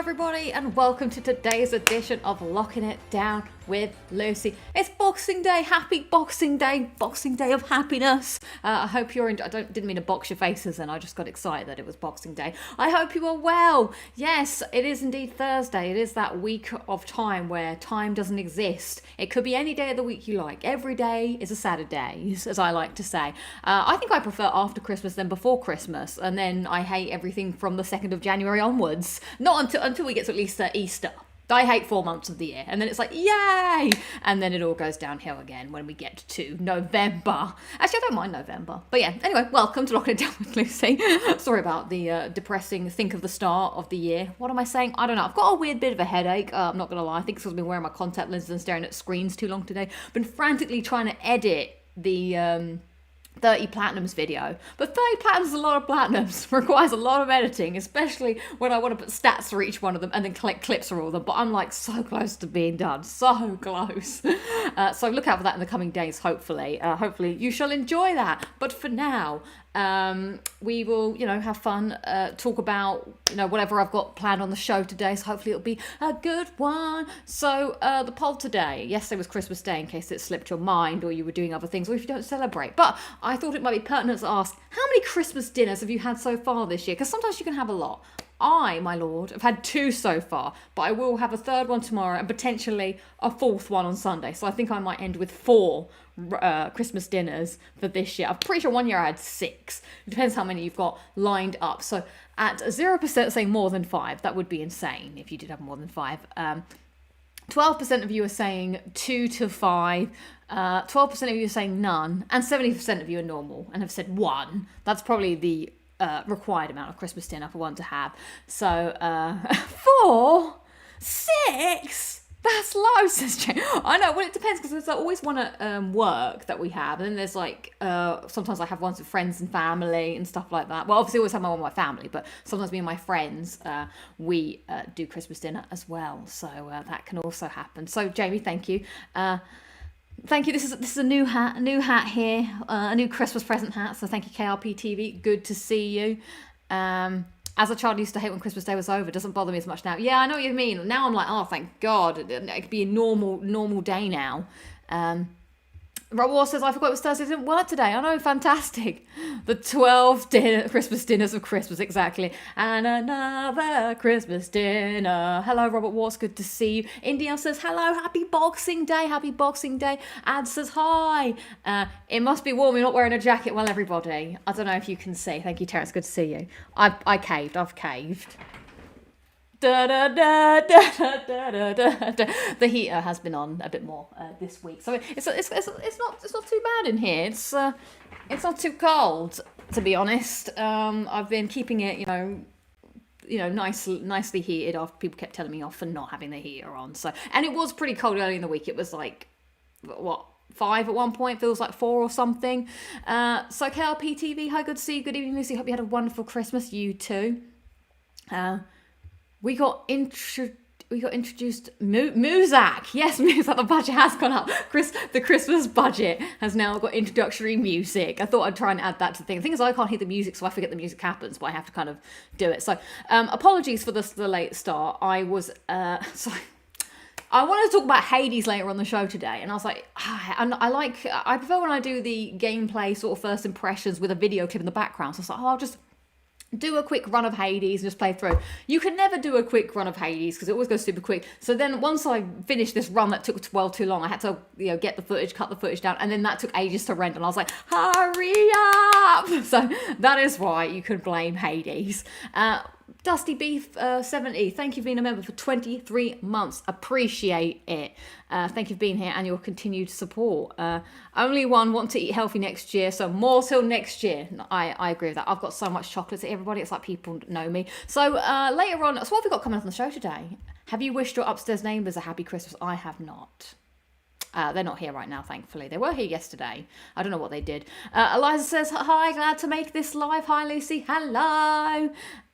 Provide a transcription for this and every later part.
everybody, and welcome to today's edition of Locking It Down with Lucy. It's Boxing Day. Happy Boxing Day of happiness. I hope you're in. Didn't mean to box your faces, and I just got excited that it was Boxing Day. I hope you are well. Yes, it is indeed Thursday. It is that week of time where time doesn't exist. It could be any day of the week you like. Every day is a Saturday, as I like to say. I think I prefer after Christmas than before Christmas, and then I hate everything from the 2nd of January onwards. Not until we get to at least Easter. I hate 4 months of the year, and then it's like, yay! And then it all goes downhill again when we get to November. Actually, I don't mind November. But yeah, anyway, welcome to Locking It Down with Lucy. Sorry about the depressing think of the start of the year. What am I saying? I don't know. I've got a weird bit of a headache. I'm not going to lie. I think it's because I've been wearing my contact lenses and staring at screens too long today. I've been frantically trying to edit the 30 platinums video, but 30 platinums is a lot of platinums, requires a lot of editing, especially when I want to put stats for each one of them and then collect clips for all of them, but I'm like so close to being done, so close. So look out for that in the coming days, hopefully. Hopefully you shall enjoy that, but for now, we will, have fun, talk about, whatever I've got planned on the show today, so hopefully it'll be a good one. So, the poll today, yesterday was Christmas Day, in case it slipped your mind, or you were doing other things, or if you don't celebrate, but I thought it might be pertinent to ask, how many Christmas dinners have you had so far this year? Because sometimes you can have a lot. I, my lord, have had 2 so far, but I will have a 3rd one tomorrow and potentially a 4th one on Sunday. So I think I might end with 4 Christmas dinners for this year. I'm pretty sure one year I had 6. It depends how many you've got lined up. So at 0% saying more than 5, that would be insane if you did have more than 5. 12% of you are saying 2 to 5. 12% of you are saying none, and 70% of you are normal and have said 1. That's probably the required amount of Christmas dinner for one to have. So 4, 6. That's low, says Jane. I know. Well, it depends, because there's always one at work that we have, and then there's sometimes I have ones with friends and family and stuff like that. Well, obviously, I always have one with my family, but sometimes me and my friends we do Christmas dinner as well. So that can also happen. So Jamie, thank you. Thank you. This is a new hat here, a new Christmas present hat. So thank you, KRP TV. Good to see you. As a child, I used to hate when Christmas Day was over. It doesn't bother me as much now. Yeah, I know what you mean. Now I'm like, oh, thank God, it could be a normal day now. Rob War says, I forgot it was Thursday, it didn't work today. I know, fantastic. The 12 Christmas dinners of Christmas, exactly. And another Christmas dinner. Hello, Robert Watts, good to see you. India says, hello, happy Boxing Day, happy Boxing Day. Ad says, hi. It must be warm, you're not wearing a jacket. Well, everybody, I don't know if you can see. Thank you, Terence, good to see you. I've caved. Da, da, da, da, da, da, da, da. The heater has been on a bit more this week, so it's not too bad in here. It's not too cold, to be honest. I've been keeping it, nicely heated after people kept telling me off for not having the heater on. So, and it was pretty cold early in the week. It was like 5 at one point, feels like 4 or something. So KLP TV, hi, good to see you. Good evening, Lucy. Hope you had a wonderful Christmas. You too. We got introduced Muzak. Yes, Muzak, the budget has gone up. The Christmas budget has now got introductory music. I thought I'd try and add that to the thing. The thing is, I can't hear the music, so I forget the music happens, but I have to kind of do it. So, apologies for the late start. I was, sorry. I wanted to talk about Hades later on the show today, and I was like, I prefer when I do the gameplay sort of first impressions with a video clip in the background. So I was like, I'll just do a quick run of Hades and just play through. You can never do a quick run of Hades because it always goes super quick. So then once I finished this run that took too long, I had to get the footage, cut the footage down, and then that took ages to render, and I was like, hurry up! So that is why you could blame Hades. Dusty Beef 70, thank you for being a member for 23 months. Appreciate it. Thank you for being here and your continued support. Only one want to eat healthy next year, so more till next year. I agree with that. I've got so much chocolate to everybody. It's like people know me. So later on, so what have we got coming up on the show today? Have you wished your upstairs neighbours a happy Christmas? I have not. They're not here right now, thankfully. They were here yesterday. I don't know what they did. Eliza says, hi, glad to make this live. Hi, Lucy. Hello.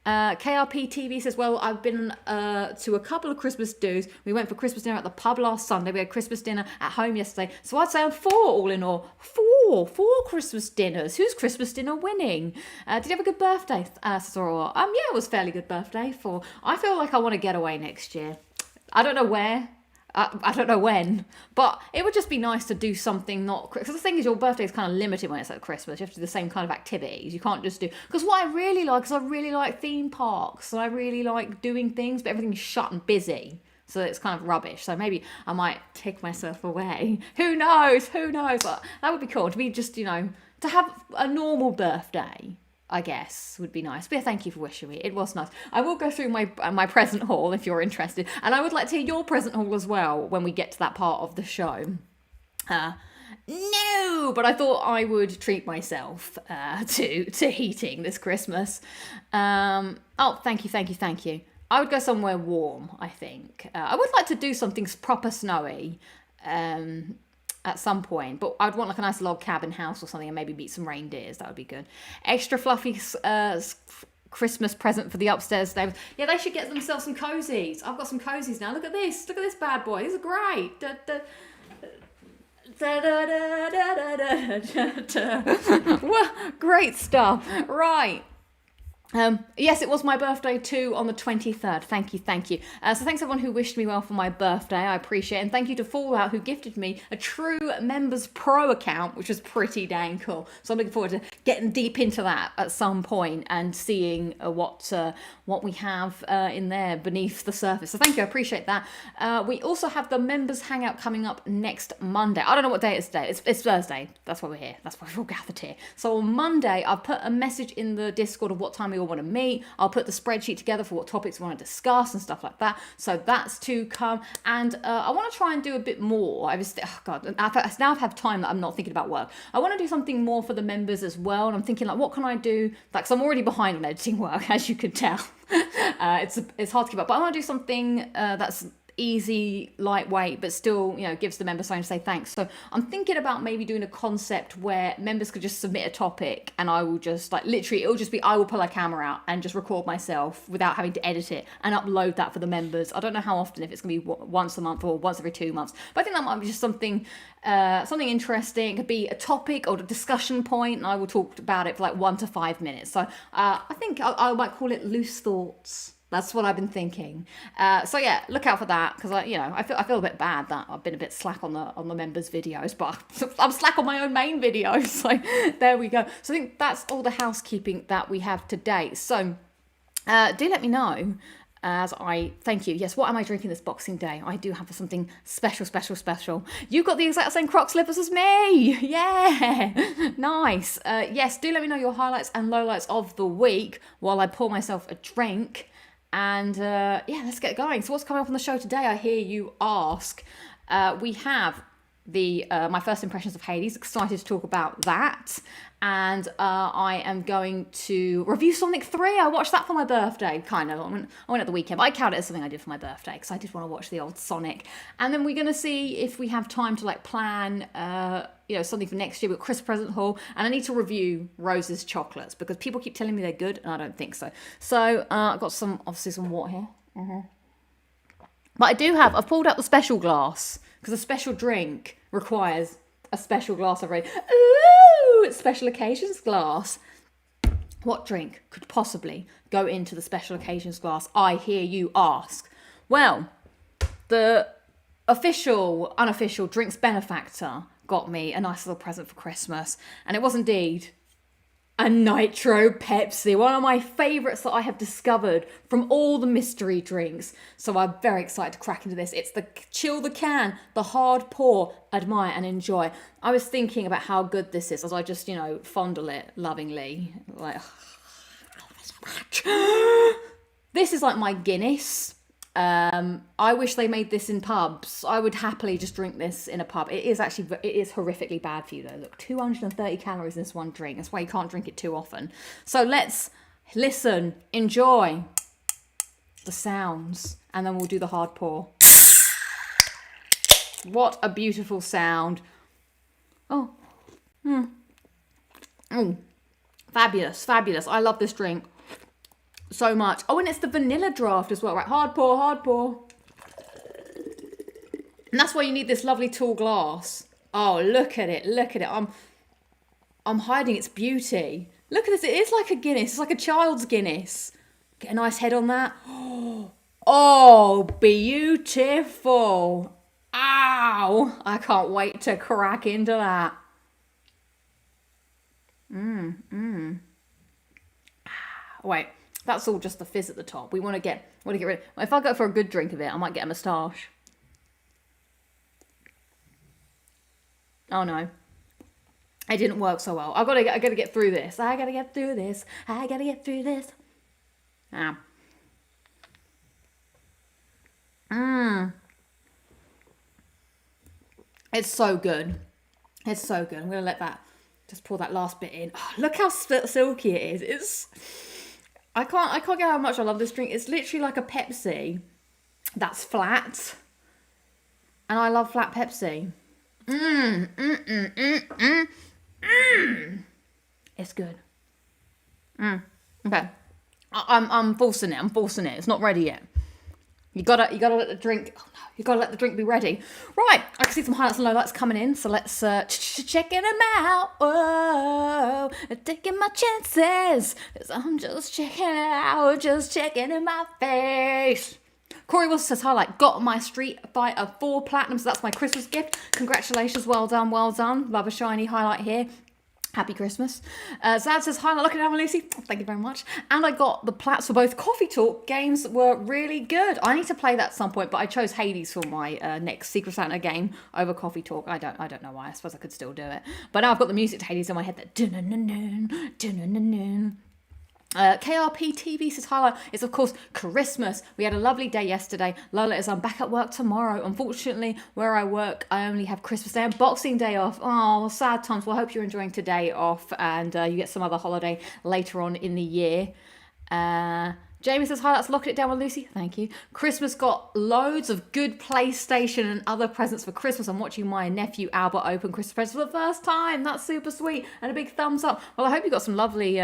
KRP TV says, well, I've been to a couple of Christmas do's. We went for Christmas dinner at the pub last Sunday. We had Christmas dinner at home yesterday. So I'd say I'm 4 all in all. Four Christmas dinners. Who's Christmas dinner winning? Did you have a good birthday, Soror? Yeah, it was a fairly good birthday. I feel like I want to get away next year. I don't know where. I don't know when, but it would just be nice to do something not... Because the thing is, your birthday is kind of limited when it's at Christmas. You have to do the same kind of activities. You can't just do... Because what I really like is I really like theme parks. And I really like doing things, but everything's shut and busy. So it's kind of rubbish. So maybe I might take myself away. Who knows? But that would be cool to be just, to have a normal birthday, I guess, would be nice. But yeah, thank you for wishing me. It was nice. I will go through my present haul if you're interested. And I would like to hear your present haul as well when we get to that part of the show. No, but I thought I would treat myself to heating this Christmas. Thank you. I would go somewhere warm, I think. I would like to do something proper snowy. At some point, but I'd want like a nice log cabin house or something, and maybe meet some reindeers. That would be good. Extra fluffy Christmas present for the upstairs neighbors. Yeah, they should get themselves some cozies. I've got some cozies now. Look at this bad boy. These are great. Great stuff. Right. Yes, it was my birthday too on the 23rd. Thank you. So thanks everyone who wished me well for my birthday. I appreciate it. And thank you to Fallout who gifted me a true Members Pro account, which was pretty dang cool. So I'm looking forward to getting deep into that at some point and seeing what we have in there beneath the surface. So thank you, I appreciate that. We also have the Members Hangout coming up next Monday. I don't know what day it is today. It's Thursday. That's why we're here. That's why we're all gathered here. So on Monday, I've put a message in the Discord of what time we all want to meet. I'll put the spreadsheet together for what topics we want to discuss and stuff like that. So that's to come. And I want to try and do a bit more. Now I've had time that I'm not thinking about work. I want to do something more for the members as well. And I'm thinking like, what can I do? Like, so I'm already behind on editing work, as you could tell. It's hard to keep up, but I want to do something that's easy, lightweight, but still, gives the members something to say thanks. So I'm thinking about maybe doing a concept where members could just submit a topic and I will just it'll just be, I will pull a camera out and just record myself without having to edit it and upload that for the members. I don't know how often, if it's going to be once a month or once every 2 months, but I think that might be just something interesting. It could be a topic or a discussion point, and I will talk about it for 1 to 5 minutes. So I think I might call it Loose Thoughts. That's what I've been thinking. So yeah, look out for that, because I feel a bit bad that I've been a bit slack on the members' videos, but I'm slack on my own main videos. So there we go. So I think that's all the housekeeping that we have today. So do let me know. As I thank you. Yes, what am I drinking this Boxing Day? I do have something special. You've got the exact same Croc slippers as me. Yeah, nice. Yes, do let me know your highlights and lowlights of the week while I pour myself a drink. And let's get going. So what's coming up on the show today, I hear you ask? We have my first impressions of Hades. Excited to talk about that. And I am going to review Sonic 3. I watched that for my birthday, kind of. I went at the weekend, but I count it as something I did for my birthday because I did want to watch the old Sonic. And then we're going to see if we have time to plan something for next year with Chris Present Hall. And I need to review Rose's chocolates because people keep telling me they're good and I don't think so. So I've got some water here. But I've pulled out the special glass because a special drink requires a special glass already. Ooh, it's special occasions glass. What drink could possibly go into the special occasions glass, I hear you ask? Well, the unofficial drinks benefactor got me a nice little present for Christmas, and it was indeed a Nitro Pepsi, one of my favourites that I have discovered from all the mystery drinks. So I'm very excited to crack into this. It's the chill the can, the hard pour, admire and enjoy. I was thinking about how good this is as I just, fondle it lovingly. This is like my Guinness. I wish they made this in pubs. I would happily just drink this in a pub. It is horrifically bad for you though. Look, 230 calories in this one drink. That's why you can't drink it too often. So let's listen, enjoy the sounds, and then we'll do the hard pour. What a beautiful sound. Oh. Fabulous. I love this drink. so much. Oh, and it's the vanilla draft as well, right? Hard pour, hard pour. And that's why you need this lovely tall glass. Oh, look at it, look at it. I'm hiding its beauty. Look at this, it is like a Guinness. It's like a child's Guinness. Get a nice head on that. Oh, beautiful. Ow, I can't wait to crack into that. Wait, that's all just the fizz at the top. We want to get rid of. If I go for a good drink of it, I might get a moustache. Oh no, it didn't work so well. I gotta get through this. I gotta get through this. I gotta get through this. Ah. It's so good. It's so good. I'm gonna let that just pour that last bit in. Oh, look how silky it is. It's. I can't get how much I love this drink. It's literally like a Pepsi that's flat, and I love flat Pepsi. It's good. Okay, I'm forcing it. I'm forcing it. It's not ready yet. You gotta let the drink. Oh no, you gotta let the drink be ready. Right, I can see some highlights and lowlights coming in, so let's checking them out. Whoa, taking my chances. 'Cause I'm just checking it out, just checking in my face. Corey Wilson says highlight. Got my Street Fighter 4 Platinum, so that's my Christmas gift. Congratulations, well done, well done. Love a shiny highlight here. Happy Christmas. Zad says, hi, look at that, Lucy. Thank you very much. And I got the plats for both Coffee Talk games that were really good. I need to play that at some point, but I chose Hades for my next Secret Santa game over Coffee Talk. I don't know why. I suppose I could still do it. But now I've got the music to Hades in my head that KRP TV says highlight is of course Christmas. We had a lovely day yesterday. Lola is I'm back at work tomorrow. Unfortunately, where I work, I only have Christmas Day and Boxing Day off. Oh, sad times. Well, I hope you're enjoying today off and you get some other holiday later on in the year. Jamie says, hi, let's lock it down with Lucy. Thank you. Christmas got loads of good PlayStation and other presents for Christmas. I'm watching my nephew Albert open Christmas presents for the first time. That's super sweet. And a big thumbs up. Well, I hope you got some lovely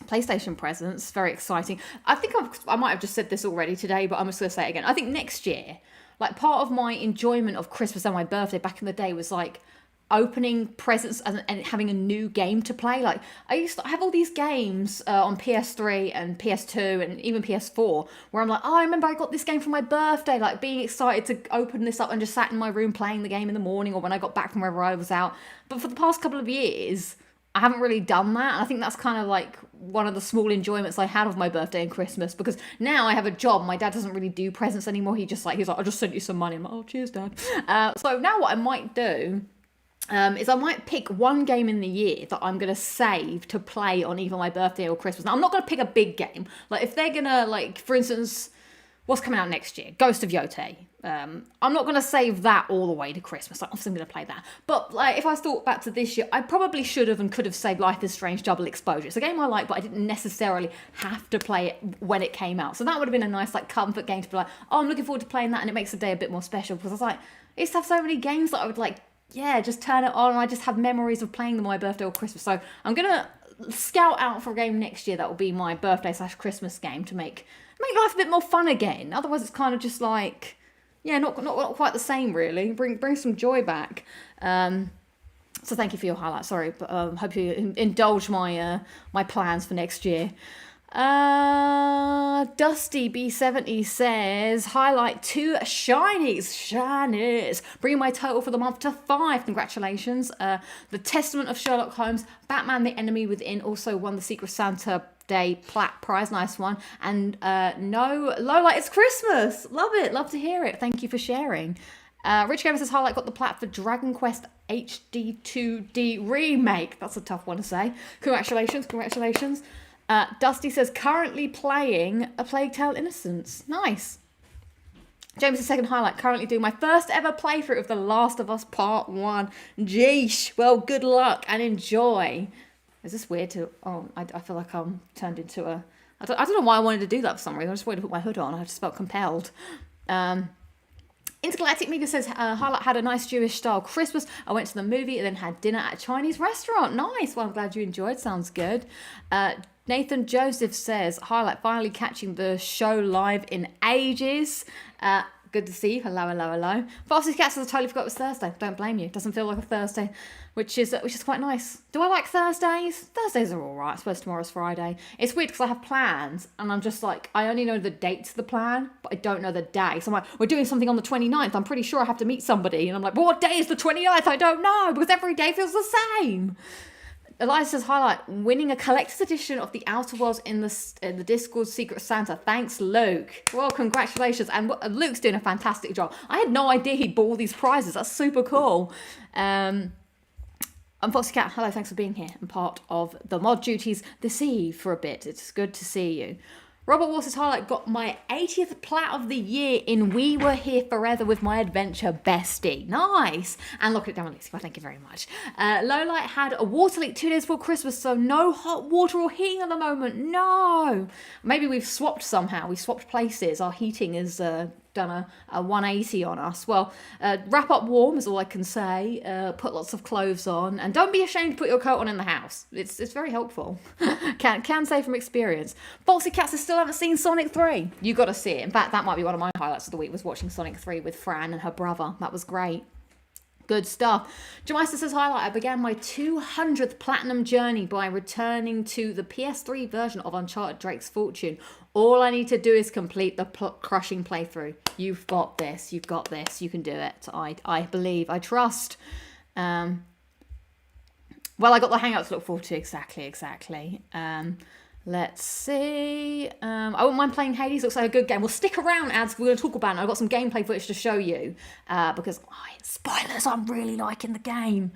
PlayStation presents. Very exciting. I think I might have just said this already today, but I'm just going to say it again. I think next year, like part of my enjoyment of Christmas and my birthday back in the day was like opening presents and having a new game to play. Like I used to have all these games on PS3 and PS2 and even PS4 where I'm like, oh, I remember I got this game for my birthday, like being excited to open this up and just sat in my room playing the game in the morning or when I got back from wherever I was out. But for the past couple of years, I haven't really done that. And I think that's kind of like one of the small enjoyments I had of my birthday and Christmas, because now I have a job. My dad doesn't really do presents anymore. He's like, I'll just send you some money. I'm like, oh, cheers, Dad. So now what I might do is I might pick one game in the year that I'm going to save to play on either my birthday or Christmas. Now, I'm not going to pick a big game. Like, if they're going to, like, for instance, what's coming out next year? Ghost of Yotei. I'm not going to save that all the way to Christmas. Like, obviously, I'm going to play that. But, like, if I thought back to this year, I probably should have and could have saved Life is Strange Double Exposure. It's a game I like, but I didn't necessarily have to play it when it came out. So that would have been a nice, like, comfort game to be like, oh, I'm looking forward to playing that, and it makes the day a bit more special. Because I was like, I used to have so many games that I would, like, yeah, just turn it on and I just have memories of playing them on my birthday or Christmas. So I'm going to scout out for a game next year that will be my birthday/Christmas game to make life a bit more fun again. Otherwise it's kind of just like, yeah, not quite the same really. Bring some joy back. So thank you for your highlight. Sorry, but hope you indulge my my plans for next year. Dusty B70 says highlight 2 shinies, bringing my total for the month to 5. Congratulations. The Testament of Sherlock Holmes, Batman the Enemy Within also won the Secret Santa Day Plat prize. Nice one. And no Lowlight, it's Christmas. Love it, love to hear it. Thank you for sharing. Rich Gamer says highlight got the plat for Dragon Quest HD 2D remake. That's a tough one to say. Congratulations. Dusty says, currently playing A Plague Tale Innocence. Nice. James' second highlight, currently doing my first ever playthrough of The Last of Us Part 1. Jeesh. Well, good luck and enjoy. Is this weird to... Oh, I feel like I'm turned into a... I don't know why I wanted to do that for some reason. I just wanted to put my hood on. I just felt compelled. Intergalactic Media says, highlight had a nice Jewish style Christmas. I went to the movie and then had dinner at a Chinese restaurant. Nice. Well, I'm glad you enjoyed. Sounds good. Nathan Joseph says, highlight, finally catching the show live in ages. Good to see you. Hello, hello, hello. Fastest Cats, I totally forgot it was Thursday. Don't blame you. It doesn't feel like a Thursday, which is quite nice. Do I like Thursdays? Thursdays are all right. I suppose tomorrow's Friday. It's weird because I have plans and I'm just like, I only know the dates of the plan, but I don't know the day. So I'm like, we're doing something on the 29th. I'm pretty sure I have to meet somebody. And I'm like, well, what day is the 29th? I don't know because every day feels the same. Eliza says, highlight, winning a collector's edition of the Outer Worlds in the Discord Secret Santa. Thanks, Luke. Well, congratulations. And Luke's doing a fantastic job. I had no idea he'd bought all these prizes. That's super cool. I'm Foxy Cat. Hello, thanks for being here and part of the mod duties this eve for a bit. It's good to see you. Robert Waters highlight, got my 80th plat of the year in We Were Here Forever with my adventure bestie. Nice. And look at it down on LudiXP. Thank you very much. Lowlight had a water leak 2 days before Christmas, so no hot water or heating at the moment. No. Maybe we've swapped somehow. We swapped places. Our heating has done a 180 on us. Well, wrap up warm is all I can say. Put lots of clothes on, and don't be ashamed to put your coat on in the house. It's very helpful. can say from experience. Bossy Cats, I still haven't seen Sonic 3. You got to see it. In fact, that might be one of my highlights of the week, was watching Sonic 3 with Fran and her brother. That was great. Good stuff. Jamaica says, highlight, I began my 200th platinum journey by returning to the PS3 version of Uncharted Drake's Fortune. All I need to do is complete the crushing playthrough. You've got this. You've got this. You can do it. I believe. I trust. Well, I got the Hangouts to look forward to. Exactly. Let's see. I wouldn't mind playing Hades. Looks like a good game. Well, stick around, ads. We're going to talk about it. I've got some gameplay footage to show you. Because, spoilers, I'm really liking the game.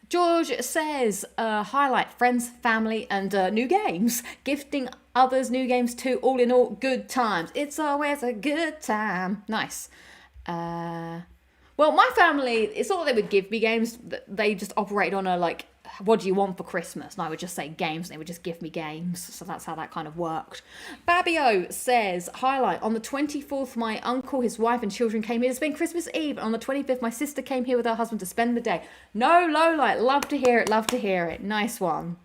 George says, highlight friends, family, and new games. Gifting others new games too. All in all, good times. It's always a good time. Nice. Well, my family, it's not that they would give me games. They just operated on a, like, what do you want for Christmas? And I would just say games, and they would just give me games. So that's how that kind of worked. Fabio says, highlight, on the 24th, my uncle, his wife, and children came here to spend Christmas Eve. And on the 25th, my sister came here with her husband to spend the day. No, Lowlight, love to hear it, love to hear it. Nice one.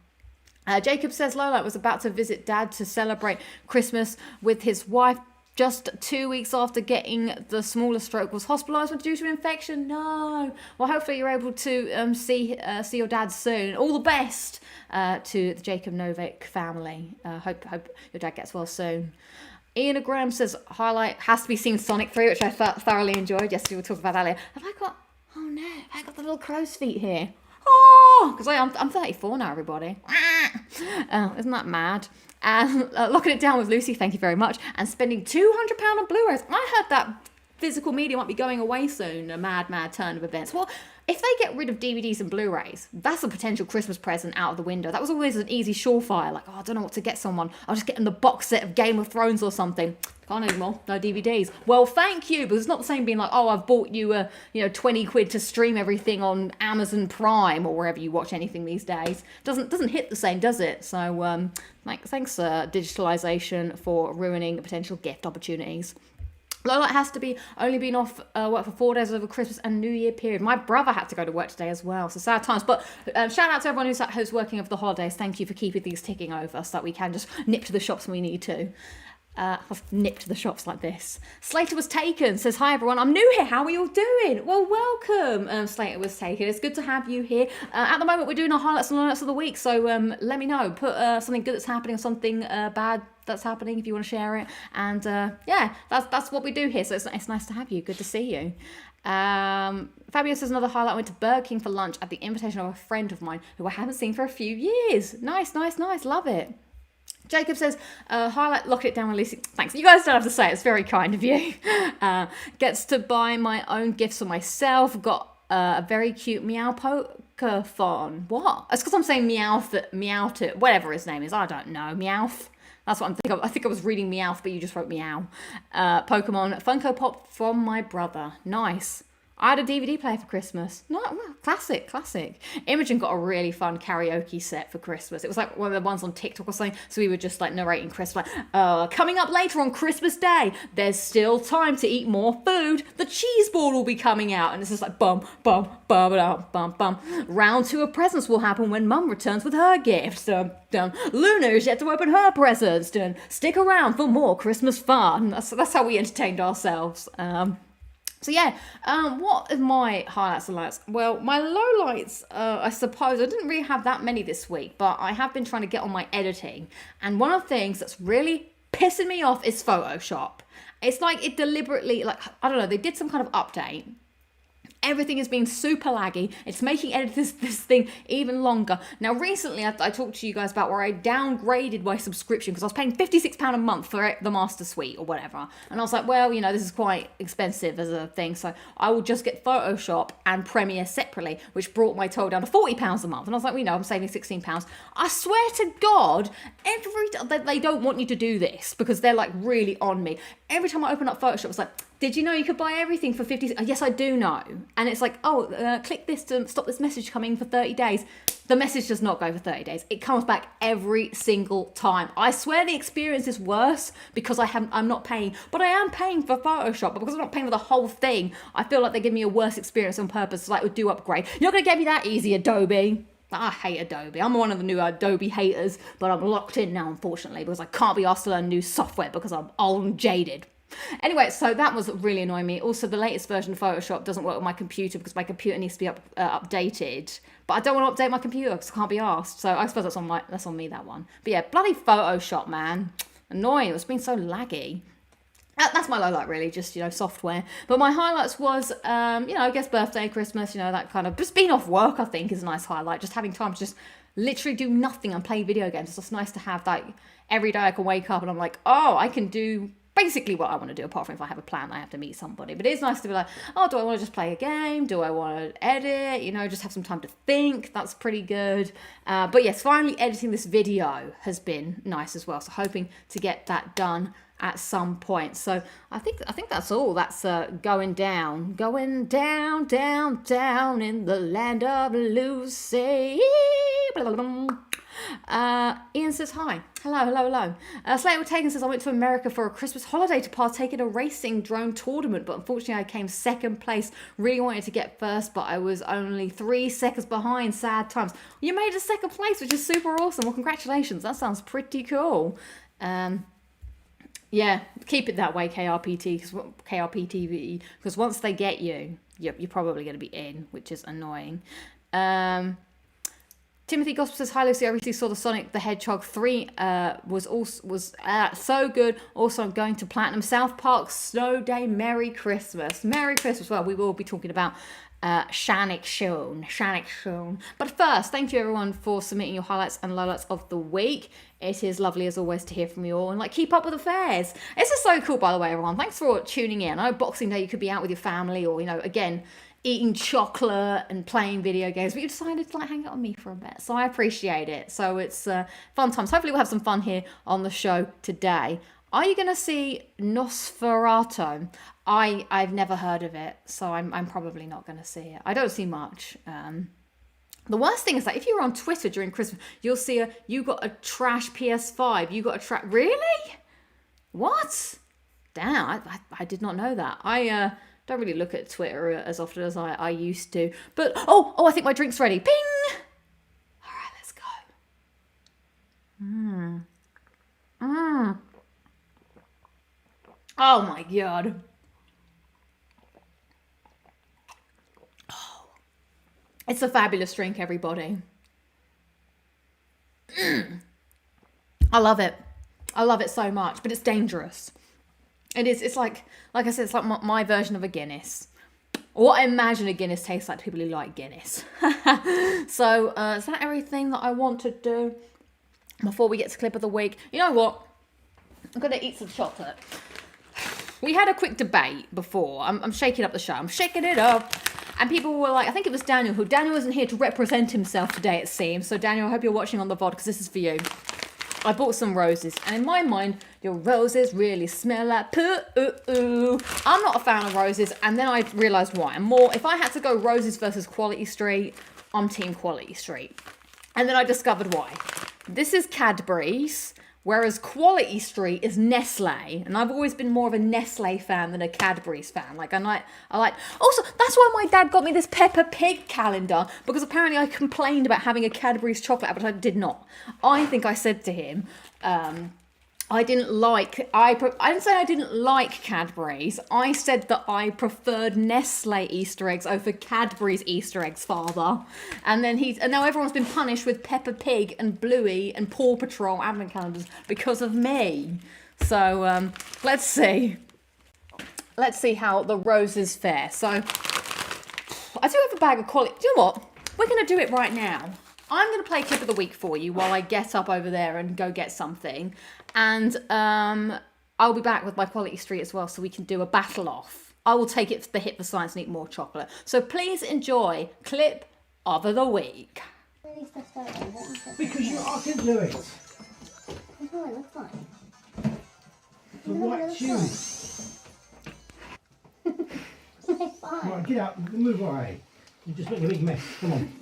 Jacob says, Lowlight was about to visit Dad to celebrate Christmas with his wife. Just 2 weeks after getting the smaller stroke, was hospitalised due to an infection. No. Well, hopefully you're able to see your dad soon. All the best to the Jacob Novak family. Hope your dad gets well soon. Ian Graham says, highlight, has to be seen Sonic 3, which I thoroughly enjoyed. Yes, we were talking about that earlier. Have I got the little crow's feet here? Oh, because I'm 34 now, everybody. Isn't that mad? And locking it down with Lucy, thank you very much. And spending £200 on Blu-rays. I heard that physical media might be going away soon. A mad turn of events. Well, if they get rid of DVDs and Blu-rays, that's a potential Christmas present out of the window. That was always an easy surefire. Like, I don't know what to get someone. I'll just get them the box set of Game of Thrones or something. Can't anymore. No DVDs. Well, thank you. But it's not the same being like, I've bought you 20 quid to stream everything on Amazon Prime or wherever you watch anything these days. Doesn't hit the same, does it? So thanks digitalization for ruining potential gift opportunities. Lowlight has to be only been off work for 4 days over Christmas and New Year period. My brother had to go to work today as well, so sad times. But shout out to everyone who's working over the holidays. Thank you for keeping these ticking over so that we can just nip to the shops when we need to. I've nipped to the shops like this. Slater was taken, says, hi everyone, I'm new here, how are you all doing? Well, welcome, Slater was taken. It's good to have you here. At the moment, we're doing our highlights and lowlights of the week, so let me know. Put something good that's happening or something bad that's happening if you want to share it. And yeah, that's what we do here, so it's nice to have you. Good to see you. Fabio says, another highlight, I went to Burger King for lunch at the invitation of a friend of mine who I haven't seen for a few years. Nice, love it. Jacob says, highlight, lock it down with Lucy. Thanks. You guys don't have to say it. It's very kind of you. Gets to buy my own gifts for myself. Got a very cute meow poker-thon. What? It's because I'm saying Meowth, whatever his name is. I don't know. Meowth. That's what I'm thinking of. I think I was reading Meowth, but you just wrote Meow. Pokemon Funko Pop from my brother. Nice. I had a DVD player for Christmas. No, well, classic. Imogen got a really fun karaoke set for Christmas. It was like one of the ones on TikTok or something. So we were just like narrating Christmas. Like, coming up later on Christmas Day, there's still time to eat more food. The cheese board will be coming out. And it's just like bum, bum, bum, bum, bum, bum. Round 2 of presents will happen when Mum returns with her gifts. Luna's yet to open her presents. Stick around for more Christmas fun. That's how we entertained ourselves. So yeah, what are my highlights and lowlights? Well, my lowlights, I suppose, I didn't really have that many this week, but I have been trying to get on my editing. And one of the things that's really pissing me off is Photoshop. It's like it deliberately, like, I don't know, they did some kind of update. Everything has been super laggy. It's making editing this thing even longer. Now, recently, I talked to you guys about where I downgraded my subscription because I was paying £56 a month for the Master Suite or whatever. And I was like, well, you know, this is quite expensive as a thing. So I will just get Photoshop and Premiere separately, which brought my total down to £40 a month. And I was like, well, you know, I'm saving £16. I swear to God, they don't want you to do this because they're like really on me. Every time I open up Photoshop, it's like, did you know you could buy everything for 50? Yes, I do know. And it's like, click this to stop this message coming for 30 days. The message does not go for 30 days. It comes back every single time. I swear the experience is worse because I'm not paying. But I am paying for Photoshop. But because I'm not paying for the whole thing, I feel like they give me a worse experience on purpose. So like, do upgrade. You're not going to get me that easy, Adobe. I hate Adobe. I'm one of the new Adobe haters. But I'm locked in now, unfortunately, because I can't be asked to learn new software because I'm old and jaded. Anyway, so that was really annoying me. Also, the latest version of Photoshop doesn't work on my computer because my computer needs to be updated. But I don't want to update my computer because I can't be asked. So I suppose that's on me, that one. But yeah, bloody Photoshop, man. Annoying. It's been so laggy. That's my low light, really, just, you know, software. But my highlights was, you know, I guess birthday, Christmas, you know, that kind of, just being off work, I think, is a nice highlight. Just having time to just literally do nothing and play video games. It's just nice to have that every day I can wake up and I'm like, oh, I can do basically what I want to do, apart from if I have a plan, I have to meet somebody. But it's nice to be like, oh, do I want to just play a game? Do I want to edit? You know, just have some time to think. That's pretty good. But yes, finally editing this video has been nice as well. So hoping to get that done at some point. So I think that's all. That's going down in the land of Lucy. Ian says hi. Hello. Slater Taken says, I went to America for a Christmas holiday to partake in a racing drone tournament, but unfortunately I came second place. Really wanted to get first, but I was only 3 seconds behind. Sad times. You made a second place, which is super awesome. Well, congratulations. That sounds pretty cool. Yeah, keep it that way, KRPTV, because once they get you, you're probably going to be in, which is annoying. Timothy Gospel says, hi Lucy, I recently saw the Sonic the Hedgehog 3 was so good. Also, I'm going to Platinum South Park Snow Day. Merry Christmas. Merry Christmas. Well, we will be talking about Shannick Shown. But first, thank you everyone for submitting your highlights and lowlights of the week. It is lovely as always to hear from you all and like keep up with affairs. This is so cool, by the way, everyone. Thanks for tuning in. I know Boxing Day you could be out with your family or, you know, again, eating chocolate and playing video games, but you decided to like hang out with me for a bit. So I appreciate it. So it's fun times. Hopefully we'll have some fun here on the show today. Are you going to see Nosferatu? I've never heard of it, so I'm probably not going to see it. I don't see much. The worst thing is that if you're on Twitter during Christmas, you'll see you got a trash PS5. You got a trash... Really? What? Damn, I did not know that. I don't really look at Twitter as often as I used to. But, oh, I think my drink's ready. Ping! All right, let's go. Oh, my God. Oh, it's a fabulous drink, everybody. I love it. I love it so much, but it's dangerous. It is. It's like I said, it's like my version of a Guinness. Or what I imagine a Guinness tastes like to people who like Guinness. So, is that everything that I want to do before we get to clip of the week? You know what? I'm going to eat some chocolate. We had a quick debate before. I'm shaking up the show. I'm shaking it up. And people were like, I think it was Daniel, Daniel wasn't here to represent himself today, it seems. So, Daniel, I hope you're watching on the VOD because this is for you. I bought some roses, and in my mind, your roses really smell like poo. I'm not a fan of roses, and then I realised why. If I had to go roses versus Quality Street, I'm team Quality Street. And then I discovered why. This is Cadbury's, whereas Quality Street is Nestle, and I've always been more of a Nestle fan than a Cadbury's fan. Like I like. Also, that's why my dad got me this Peppa Pig calendar, because apparently I complained about having a Cadbury's chocolate, but I did not. I think I said to him, I didn't say I didn't like Cadbury's. I said that I preferred Nestle Easter eggs over Cadbury's Easter eggs, father. And now everyone's been punished with Peppa Pig and Bluey and Paw Patrol advent calendars because of me. So let's see. Let's see how the roses fare. So I do have a bag of quality. Do you know what? We're going to do it right now. I'm going to play Clip of the Week for you while I get up over there and go get something. And I'll be back with my Quality Street as well, so we can do a battle off. I will take it the hit for science and eat more chocolate. So please enjoy Clip of the Week. Because I can do it. That's what it looks like. The white shoes. Right, get up, move away. You just make a big mess. Come on.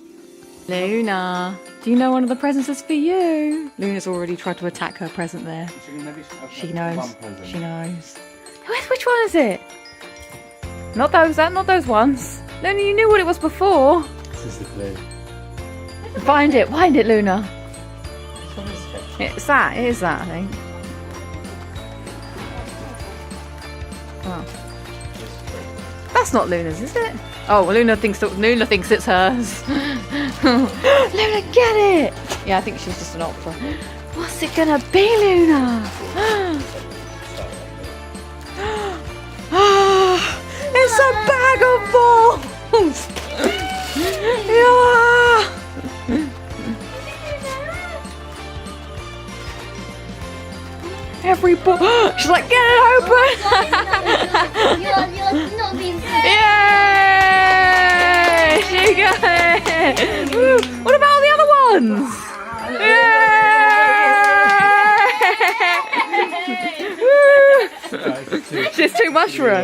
Luna, do you know one of the presents is for you? Luna's already tried to attack her present there. She knows. She knows. Which one is it? Not those ones. Luna, you knew what it was before. This is the clue. Find it, Luna. It's that, it is that, I think. Oh. That's not Luna's, is it? Oh, well, Luna thinks it's hers. Luna, get it! Yeah, I think she's just an opera. What's it gonna be, Luna? It's a bag of balls! Yeah! Every ball. She's like, get it open! You're not being fair. Yay! She got it! Woo. What about all the other ones? Yay! She's too much for her.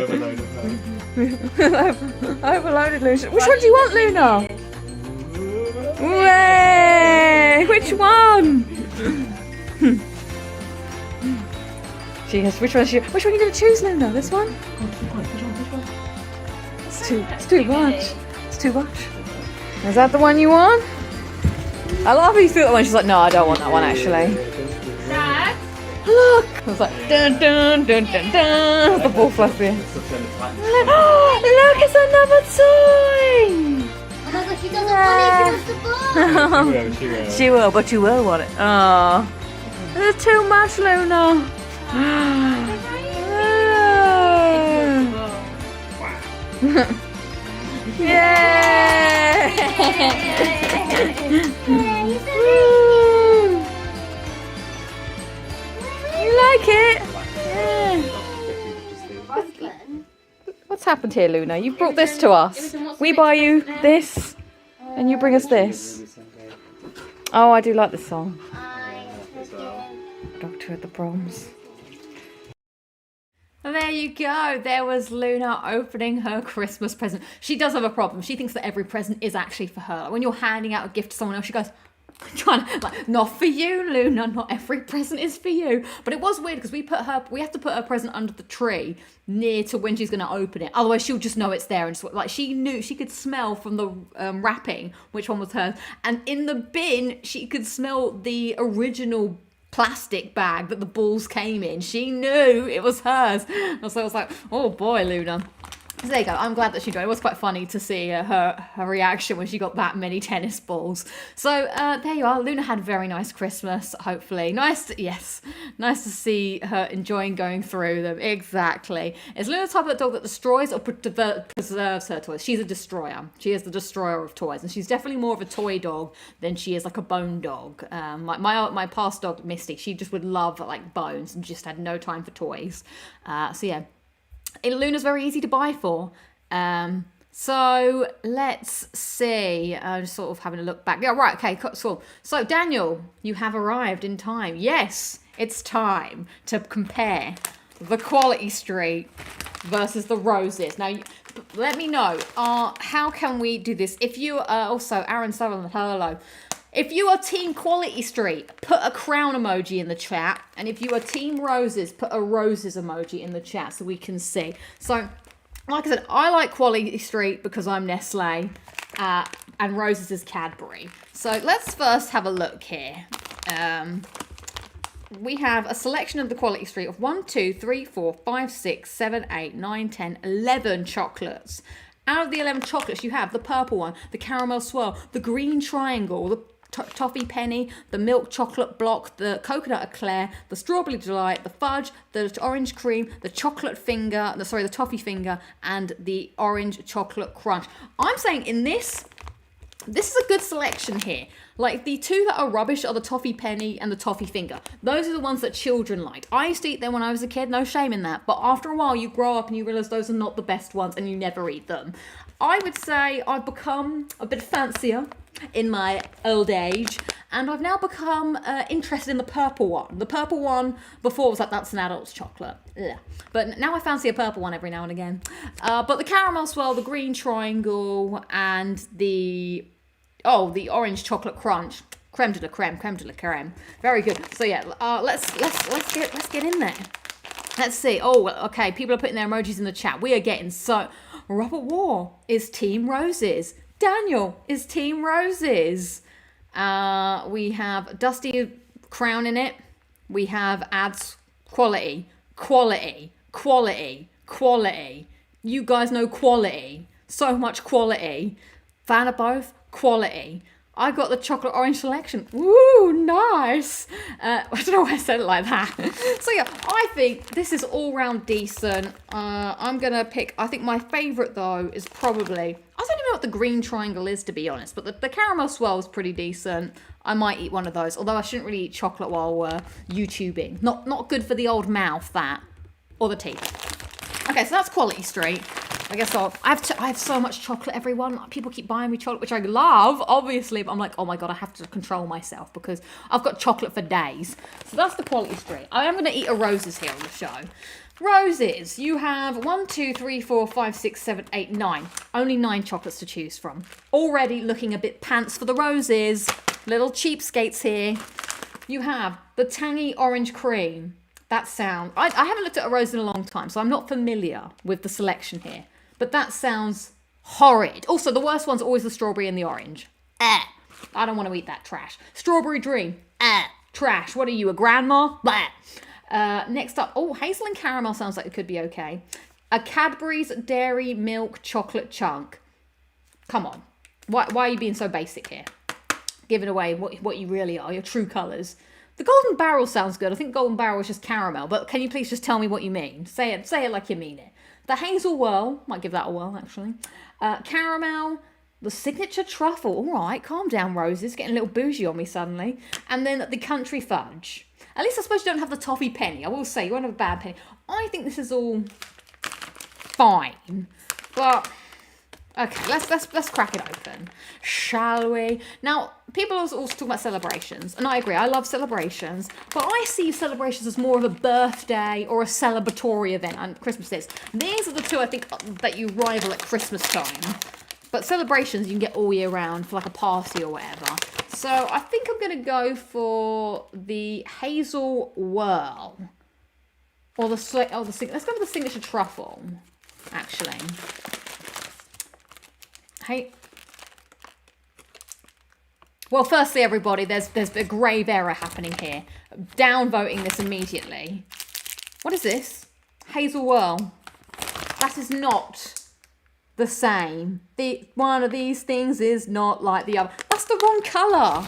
Overloaded, Luna. Which one do you want, Luna? Yay! Which one? She has. Which one are you going to choose, Luna? This one? Which one? It's too much. It's too much. Is that the one you want? I love how you feel that one. She's like, no, I don't want that one actually. Dad? Look! I was like, dun dun dun dun dun. The ball fluffy. Look, it's another toy! Oh my gosh, she doesn't want it. She wants the ball. She will, but you will want it. Oh, there's too much, Luna. Yay! You like it? Yeah. What's happened here, Luna? You brought this to us. We buy you this, and you bring us this. Oh, I do like this song. Doctor at the Proms. There you go. There was Luna opening her Christmas present. She does have a problem. She thinks that every present is actually for her. When you're handing out a gift to someone else, she goes, not for you, Luna. Not every present is for you. But it was weird because we have to put her present under the tree near to when she's going to open it. Otherwise, she'll just know it's there. And just, she knew, she could smell from the wrapping which one was hers. And in the bin, she could smell the original plastic bag that the balls came in. She knew it was hers. And so I was like, oh boy, Luna. So there you go. I'm glad that she did. It was quite funny to see her reaction when she got that many tennis balls. So there you are. Luna had a very nice Christmas, hopefully. Nice to see her enjoying going through them. Exactly. Is Luna the type of dog that destroys or preserves her toys? She's a destroyer. She is the destroyer of toys. And she's definitely more of a toy dog than she is like a bone dog. Like my past dog, Misty, she just would love like bones and just had no time for toys. So yeah. Luna's very easy to buy for. So let's see. I'm just sort of having a look back. Yeah, right. Okay, cool. So Daniel, you have arrived in time. Yes, it's time to compare the Quality Street versus the Roses. Now, let me know. How can we do this? If you are also Aaron Sutherland, hello. If you are Team Quality Street, put a crown emoji in the chat. And if you are Team Roses, put a roses emoji in the chat so we can see. So, like I said, I like Quality Street because I'm Nestle, and Roses is Cadbury. So let's first have a look here. We have a selection of the Quality Street of 1, 2, 3, 4, 5, 6, 7, 8, 9, 10, 11 chocolates. Out of the 11 chocolates, you have the purple one, the caramel swirl, the green triangle, the toffee penny, the milk chocolate block, the coconut eclair, the strawberry delight, the fudge, the orange cream, the chocolate finger, the toffee finger, and the orange chocolate crunch. I'm saying in this is a good selection here. Like, the two that are rubbish are the toffee penny and the toffee finger. Those are the ones that children like. I used to eat them when I was a kid, no shame in that. But after a while, you grow up and you realise those are not the best ones and you never eat them. I would say I've become a bit fancier in my old age, and I've now become interested in the purple one. The purple one before was like, that's an adult's chocolate. Ugh. But now I fancy a purple one every now and again. But the caramel swirl, the green triangle, and the orange chocolate crunch, creme de la creme. Very good. So yeah, let's get in there. Let's see. Oh, okay. People are putting their emojis in the chat. We are getting so. Robert War is Team Roses. Daniel is Team Roses. We have Dusty Crown in it. We have ads quality. You guys know quality. So much quality. Fan of both. Quality. I got the chocolate orange selection. Woo, nice. I don't know why I said it like that. So yeah, I think this is all round decent. I'm going to pick, I think my favourite though is probably, I don't even know what the green triangle is to be honest, but the caramel swirl is pretty decent. I might eat one of those, although I shouldn't really eat chocolate while YouTubing. Not good for the old mouth, that. Or the teeth. Okay, so that's Quality Street. I guess I have so much chocolate, everyone. People keep buying me chocolate, which I love, obviously, but I'm like, oh my God, I have to control myself because I've got chocolate for days. So that's the Quality Street. I am going to eat a Roses here on the show. Roses, you have 1, 2, 3, 4, 5, 6, 7, 8, 9. Only 9 chocolates to choose from. Already looking a bit pants for the Roses. Little cheapskates here. You have the tangy orange cream. That sound, I haven't looked at a rose in a long time, so I'm not familiar with the selection here. But that sounds horrid. Also, the worst one's always the strawberry and the orange. I don't want to eat that trash. Strawberry dream. Trash. What are you, a grandma? Next up, hazel and caramel sounds like it could be okay. A Cadbury's Dairy Milk Chocolate Chunk. Come on. Why are you being so basic here? Giving away what you really are, your true colours. The Golden Barrel sounds good. I think Golden Barrel is just caramel, but can you please just tell me what you mean? Say it like you mean it. The Hazel Whirl, might give that a whirl actually. Caramel, the Signature Truffle. All right, calm down, Roses. Getting a little bougie on me suddenly. And then the Country Fudge. At least I suppose you don't have the toffee penny. I will say, you won't have a bad penny. I think this is all fine. But, okay, let's crack it open. Shall we? Now, people also talk about celebrations. And I agree, I love celebrations. But I see celebrations as more of a birthday or a celebratory event. And Christmas is. These are the two I think that you rival at Christmas time. But celebrations you can get all year round for like a party or whatever. So I think I'm going to go for the Hazel Whirl. Or let's go for the Signature Truffle, actually. Hey. Well, firstly, everybody, there's a grave error happening here. Downvoting this immediately. What is this? Hazel Whirl. That is not the same. One of these things is not like the other. That's the wrong colour.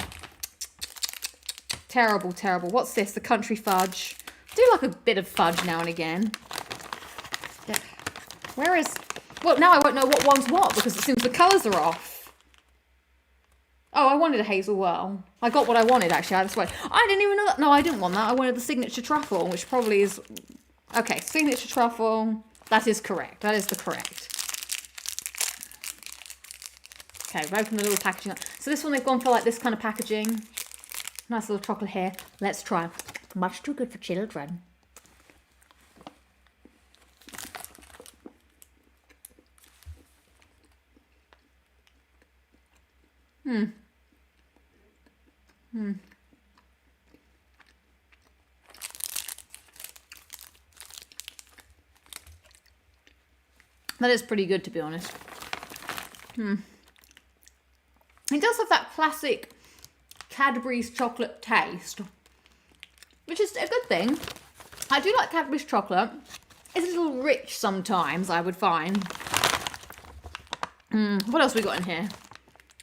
Terrible, terrible. What's this? The Country Fudge. I do like a bit of fudge now and again. Where is... Well, now I won't know what one's what because it seems the colours are off. Oh, I wanted a Hazel Whirl. I got what I wanted, actually. That's why. I didn't even know that. No, I didn't want that. I wanted the Signature Truffle, which probably is... Okay, Signature Truffle. That is correct. That is the correct. Okay, we've opened the little packaging up. So this one, they've gone for like this kind of packaging. Nice little chocolate here. Let's try. Much too good for children. That is pretty good, to be honest. It does have that classic Cadbury's chocolate taste, which is a good thing. I do like Cadbury's chocolate. It's a little rich sometimes, I would find. What else we got in here?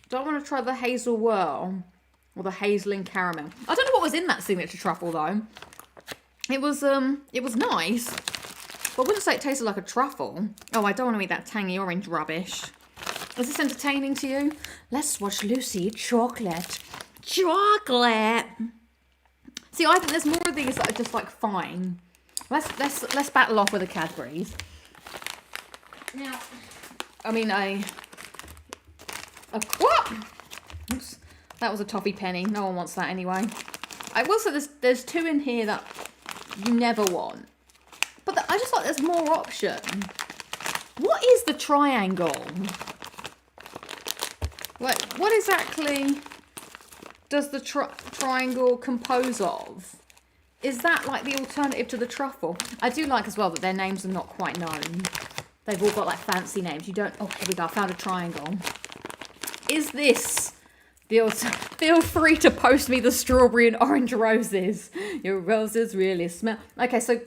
Do I want to try the hazel whirl or the hazel and caramel? I don't know what was in that signature truffle though. It was nice, but I wouldn't say it tasted like a truffle. Oh, I don't want to eat that tangy orange rubbish. Is this entertaining to you? Let's watch Lucy eat chocolate. Chocolate. See, I think there's more of these that are just like fine. Let's battle off with the Cadbury's. Now, I mean what? Oops, that was a toffee penny. No one wants that anyway. I will say there's two in here that you never want, but I just like there's more option. What is the triangle? Like, what exactly does the triangle compose of? Is that like the alternative to the truffle? I do like as well that their names are not quite known. They've all got like fancy names. You don't... Oh, here we go. I found a triangle. Is this the... Feel free to post me the strawberry and orange roses. Your roses really smell... Okay, so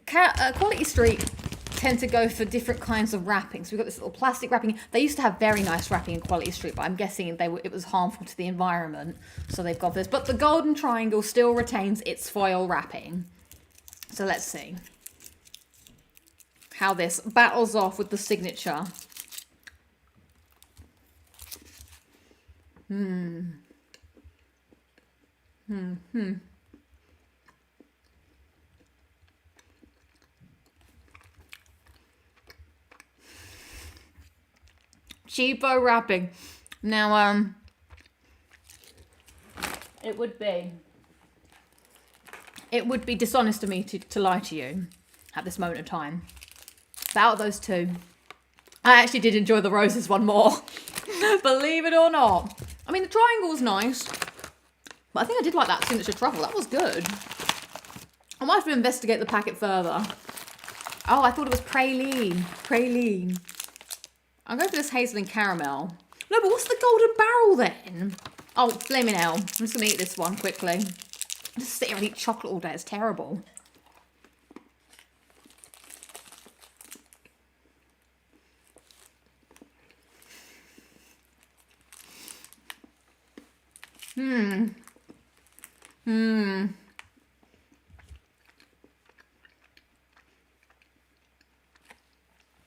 Quality Street tend to go for different kinds of wrapping. So we've got this little plastic wrapping. They used to have very nice wrapping in Quality Street, but I'm guessing it was harmful to the environment. So they've got this. But the golden triangle still retains its foil wrapping. So let's see how this battles off with the signature. Cheapo wrapping. Now, it would be dishonest of me to lie to you at this moment in time. But out of those two, I actually did enjoy the roses one more. Believe it or not. I mean, the triangle's nice, but I think I did like that signature truffle. That was good. I might have to investigate the packet further. Oh, I thought it was praline. Praline. I'll go for this hazel and caramel. No, but what's the golden barrel then? Oh, flaming hell. I'm just going to eat this one quickly. Just sit here and eat chocolate all day. It's terrible.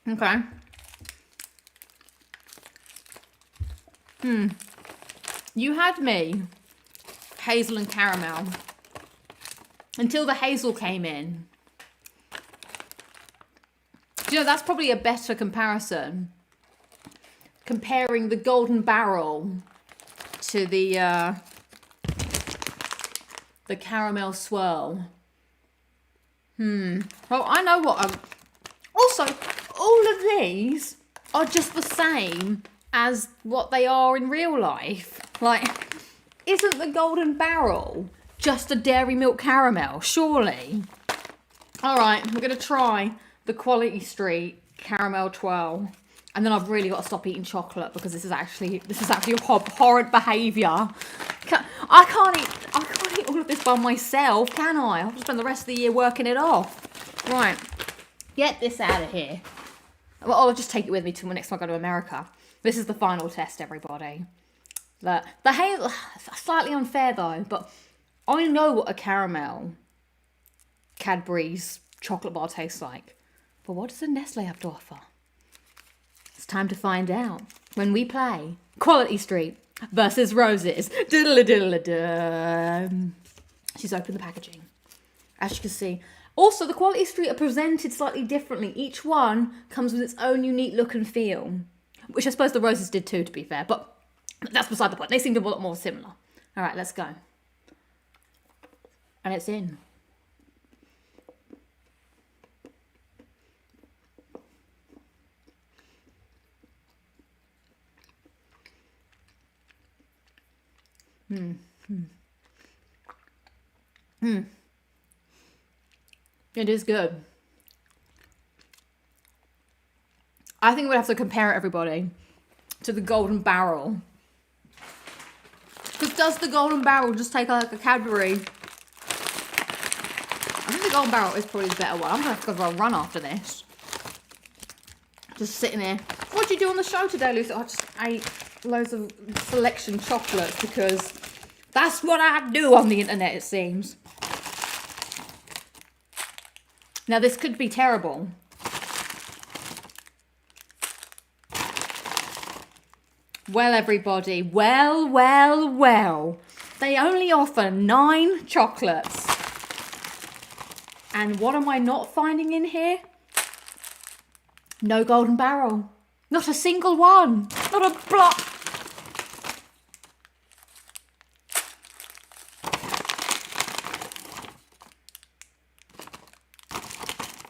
Okay. You had me hazel and caramel until the hazel came in. Do you know, that's probably a better comparison. Comparing the golden barrel to the caramel swirl. Well, I know what also, all of these are just the same as what they are in real life. Like, isn't the golden barrel just a dairy milk caramel? Surely. All right, we're going to try the Quality Street caramel twirl. And then I've really got to stop eating chocolate because this is actually horrid behaviour. I can't eat all of this by myself, can I? I'll spend the rest of the year working it off. Right, get this out of here. Well, I'll just take it with me till next time I go to America. This is the final test, everybody. The hazel, slightly unfair though, but I know what a caramel Cadbury's chocolate bar tastes like. But what does a Nestle have to offer? It's time to find out when we play Quality Street versus Roses. Diddle-a-diddle-a-dum. She's opened the packaging. As you can see. Also, the Quality Street are presented slightly differently. Each one comes with its own unique look and feel. Which I suppose the Roses did too, to be fair. But But that's beside the point. They seem to be a lot more similar. All right, let's go. And it's in. It is good. I think we'd have to compare it, everybody, to the Golden Barrel. Because does the Golden Barrel just take like a Cadbury? I think the Golden Barrel is probably the better one. I'm going to have to go for a run after this. Just sitting there. What did you do on the show today, Lucy? I just ate loads of selection chocolates because that's what I do on the internet, it seems. Now, this could be terrible. Well, everybody, well. They only offer 9 chocolates. And what am I not finding in here? No Golden Barrel. Not a single one. Not a block.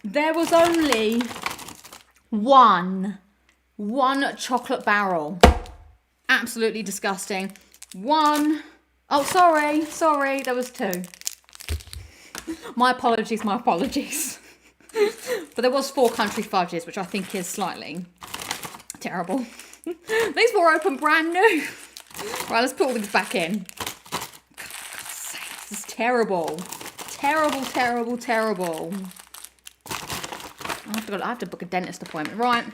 There was only one chocolate barrel. Absolutely disgusting. One. Oh, sorry. There was 2. My apologies. But there was 4 country fudges, which I think is slightly terrible. These were open brand new. Right, let's put all these back in. God's sake, this is terrible. Terrible. I have to book a dentist appointment. Right.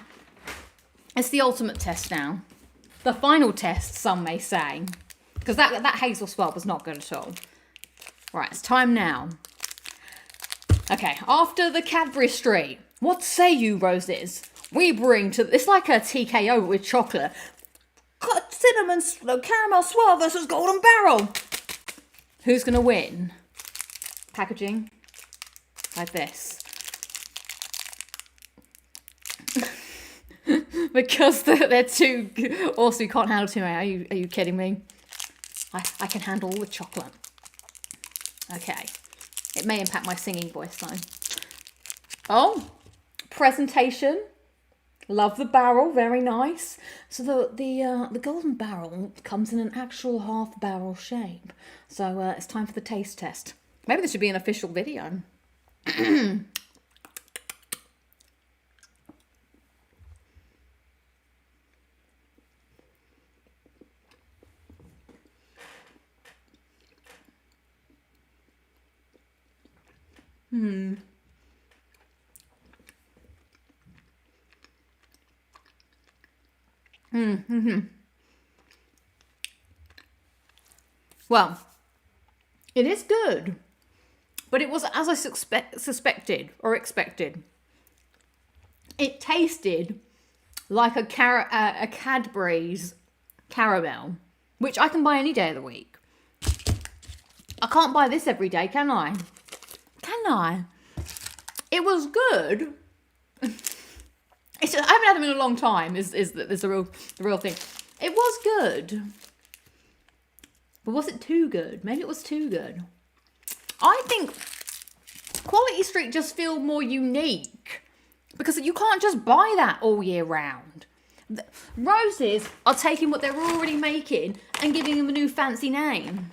It's the ultimate test now. The final test, some may say. Because that hazel swirl was not good at all. Right, it's time now. Okay, after the Cadbury Street, what say you, Roses? We bring to... It's like a TKO with chocolate. Cinnamon caramel swirl versus Golden Barrel. Who's going to win? Packaging. Like this. Because they're too... Also, you can't handle too many. Are you kidding me? I can handle all the chocolate. Okay. It may impact my singing voice, though. Oh, presentation. Love the barrel, very nice. So the Golden Barrel comes in an actual half barrel shape. So it's time for the taste test. Maybe this should be an official video. Well, it is good, but it was as I suspected or expected. It tasted like a Cadbury's caramel, which I can buy any day of the week. I can't buy this every day, can I? Can I? It was good. I haven't had them in a long time. Is the real thing? It was good, but was it too good? Maybe it was too good. I think Quality Street just feel more unique because you can't just buy that all year round. Roses are taking what they're already making and giving them a new fancy name.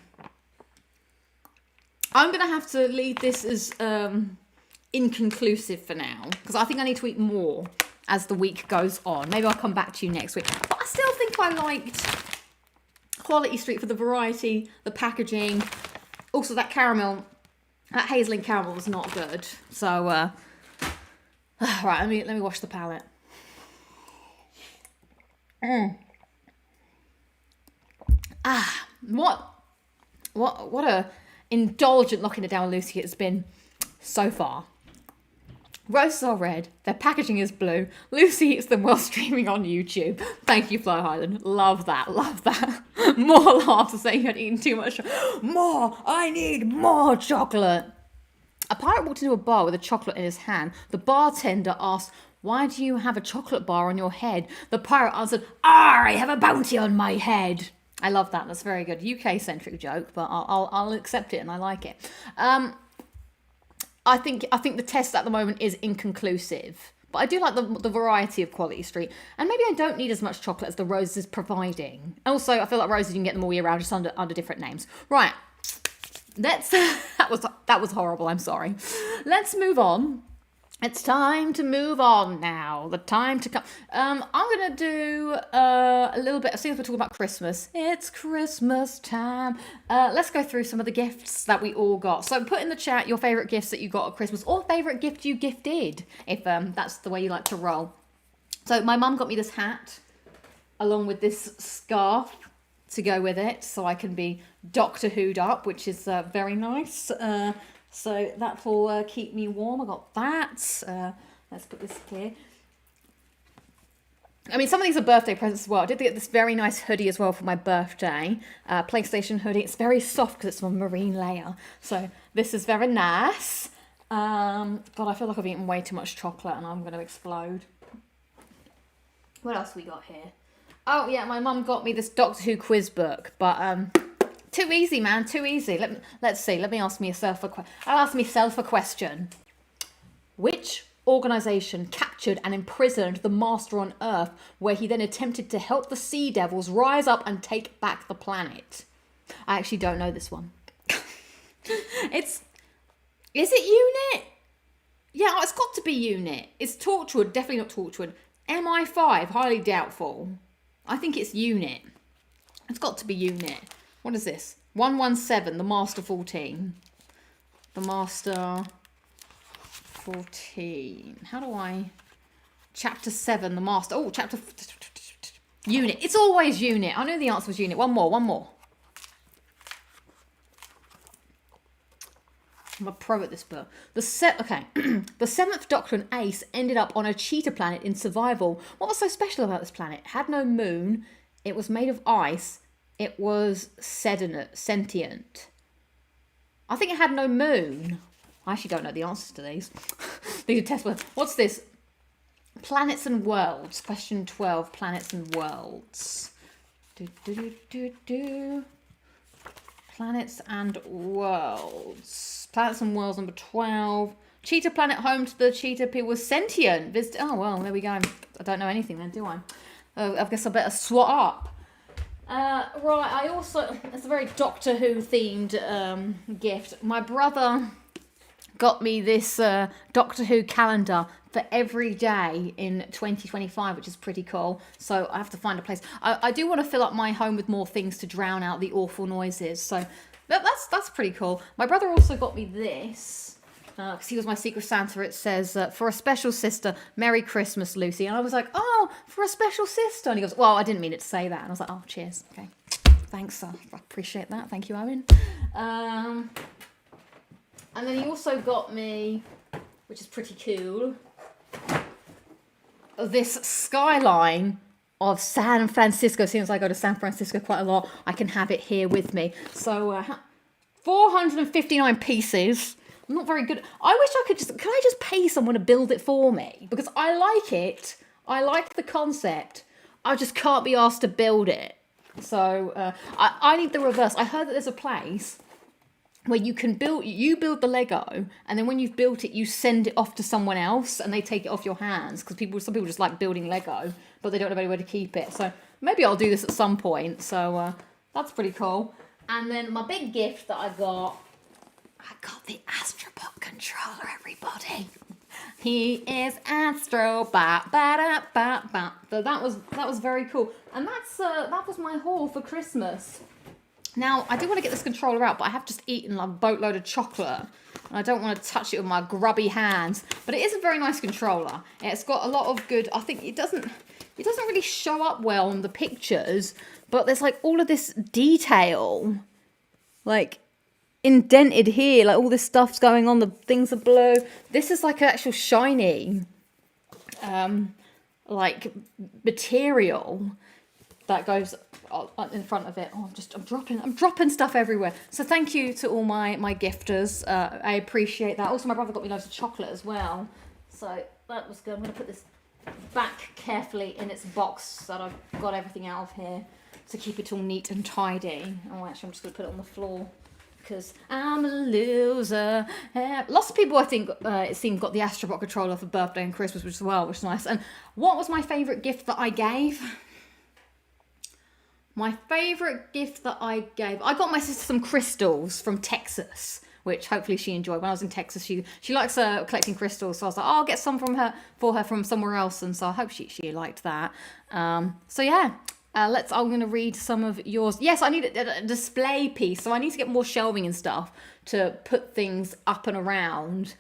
I'm going to have to leave this as inconclusive for now because I think I need to eat more as the week goes on. Maybe I'll come back to you next week. But I still think I liked Quality Street for the variety, the packaging. Also, that caramel, that hazeling caramel was not good. So, right, let me wash the palate. What a indulgent Locking It Down Lucy it's been so far. Roses are red, their packaging is blue. Lucy eats them while streaming on YouTube. Thank you, Fly Highland. Love that. More laughs saying you had eaten too much. More! I need more chocolate! A pirate walked into a bar with a chocolate in his hand. The bartender asked, why do you have a chocolate bar on your head? The pirate answered, I have a bounty on my head. I love that. That's a very good UK-centric joke, but I'll accept it and I like it. I think the test at the moment is inconclusive, but I do like the variety of Quality Street, and maybe I don't need as much chocolate as the Roses is providing. Also, I feel like Roses, you can get them all year round, just under different names. Right, let's. that was horrible. I'm sorry. Let's move on. It's time to move on now. The time to come. I'm going to do a little bit, since we're talking about Christmas. It's Christmas time. Let's go through some of the gifts that we all got. So put in the chat your favourite gifts that you got at Christmas, or favourite gift you gifted, if that's the way you like to roll. So my mum got me this hat, along with this scarf to go with it, so I can be Doctor Who'd up, which is very nice. So that will keep me warm. I got that. Let's put this here. I mean, some of these are birthday presents as well. I did get this very nice hoodie as well for my birthday. PlayStation hoodie. It's very soft because it's from marine layer. So this is very nice. God, I feel like I've eaten way too much chocolate and I'm going to explode. What else we got here? Oh, yeah, my mum got me this Doctor Who quiz book, but... too easy, man. Too easy. Let's see. Let me ask myself a question. I'll ask myself a question. Which organisation captured and imprisoned the Master on Earth, where he then attempted to help the Sea Devils rise up and take back the planet? I actually don't know this one. Is it UNIT? Yeah, it's got to be UNIT. It's Torchwood. Definitely not Torchwood. MI5. Highly doubtful. I think it's UNIT. It's got to be UNIT. What is this? 117, the Master 14. The Master 14. How do I... Chapter 7, the Master... Oh, chapter... Unit. It's always Unit. I knew the answer was Unit. One more. I'm a pro at this book. The 7th Doctor and Ace ended up on a cheetah planet in survival. What was so special about this planet? It had no moon. It was made of ice. It was sentient. I think it had no moon. I actually don't know the answers to these. These are test words. What's this? Planets and worlds. Question 12. Planets and worlds. Planets and worlds. Planets and worlds number 12. Cheetah planet home to the cheetah people was sentient. Oh, well, there we go. I don't know anything then, do I? I guess I better swat up. Right, I also, it's a very Doctor Who themed gift. My brother got me this Doctor Who calendar for every day in 2025, which is pretty cool. So I have to find a place. I do want to fill up my home with more things to drown out the awful noises. So that's pretty cool. My brother also got me this. Because he was my Secret Santa. It says, for a special sister, Merry Christmas, Lucy. And I was like, oh, for a special sister. And he goes, well, I didn't mean it to say that. And I was like, oh, cheers. Okay. Thanks. I appreciate that. Thank you, Owen. And then he also got me, which is pretty cool, this skyline of San Francisco. Since I go to San Francisco quite a lot, I can have it here with me. So 459 pieces. I'm not very good. I wish I could can I just pay someone to build it for me? Because I like it. I like the concept. I just can't be asked to build it. So I need the reverse. I heard that there's a place where you can build the Lego, and then when you've built it, you send it off to someone else and they take it off your hands. Because some people just like building Lego, but they don't have anywhere to keep it. So maybe I'll do this at some point. So that's pretty cool. And then my big gift that I got the Astrobot controller, everybody. He is Astrobot. Ba-da-ba-ba. So that was very cool. And that was my haul for Christmas. Now, I do want to get this controller out, but I have just eaten like a boatload of chocolate. And I don't want to touch it with my grubby hands. But it is a very nice controller. It's got a lot of good... I think it doesn't really show up well in the pictures. But there's like all of this detail. Like... indented here, like all this stuff's going on, the things are blue. This is like an actual shiny like material that goes in front of it. Oh, I'm dropping stuff everywhere. So thank you to all my gifters. I appreciate that. Also, my brother got me loads of chocolate as well. So that was good. I'm going to put this back carefully in its box so that I've got everything out of here to keep it all neat and tidy. Oh, actually, I'm just going to put it on the floor because I'm a loser. Lots of people, I think, it seemed, got the Astrobot controller for birthday and Christmas, which is nice. And what was my favourite gift that I gave? My favourite gift that I gave, I got my sister some crystals from Texas, which hopefully she enjoyed. When I was in Texas, she likes collecting crystals, so I was like, oh, I'll get some for her from somewhere else, and so I hope she liked that. So yeah, I'm going to read some of yours. Yes, I need a display piece, so I need to get more shelving and stuff to put things up and around,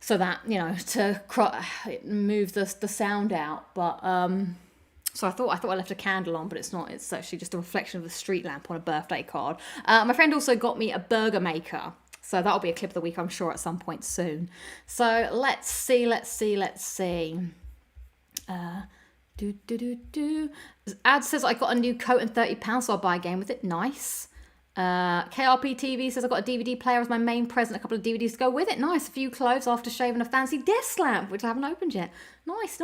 so that, you know, to move the sound out. But so I thought I left a candle on, but it's not. It's actually just a reflection of the street lamp on a birthday card. My friend also got me a burger maker. So that'll be a clip of the week, I'm sure, at some point soon. So let's see. Ad says I got a new coat and £30, so I'll buy a game with it. Nice. KRP TV says I got a DVD player as my main present, a couple of DVDs to go with it. Nice. A few clothes, aftershave, and a fancy desk lamp, which I haven't opened yet. Nice.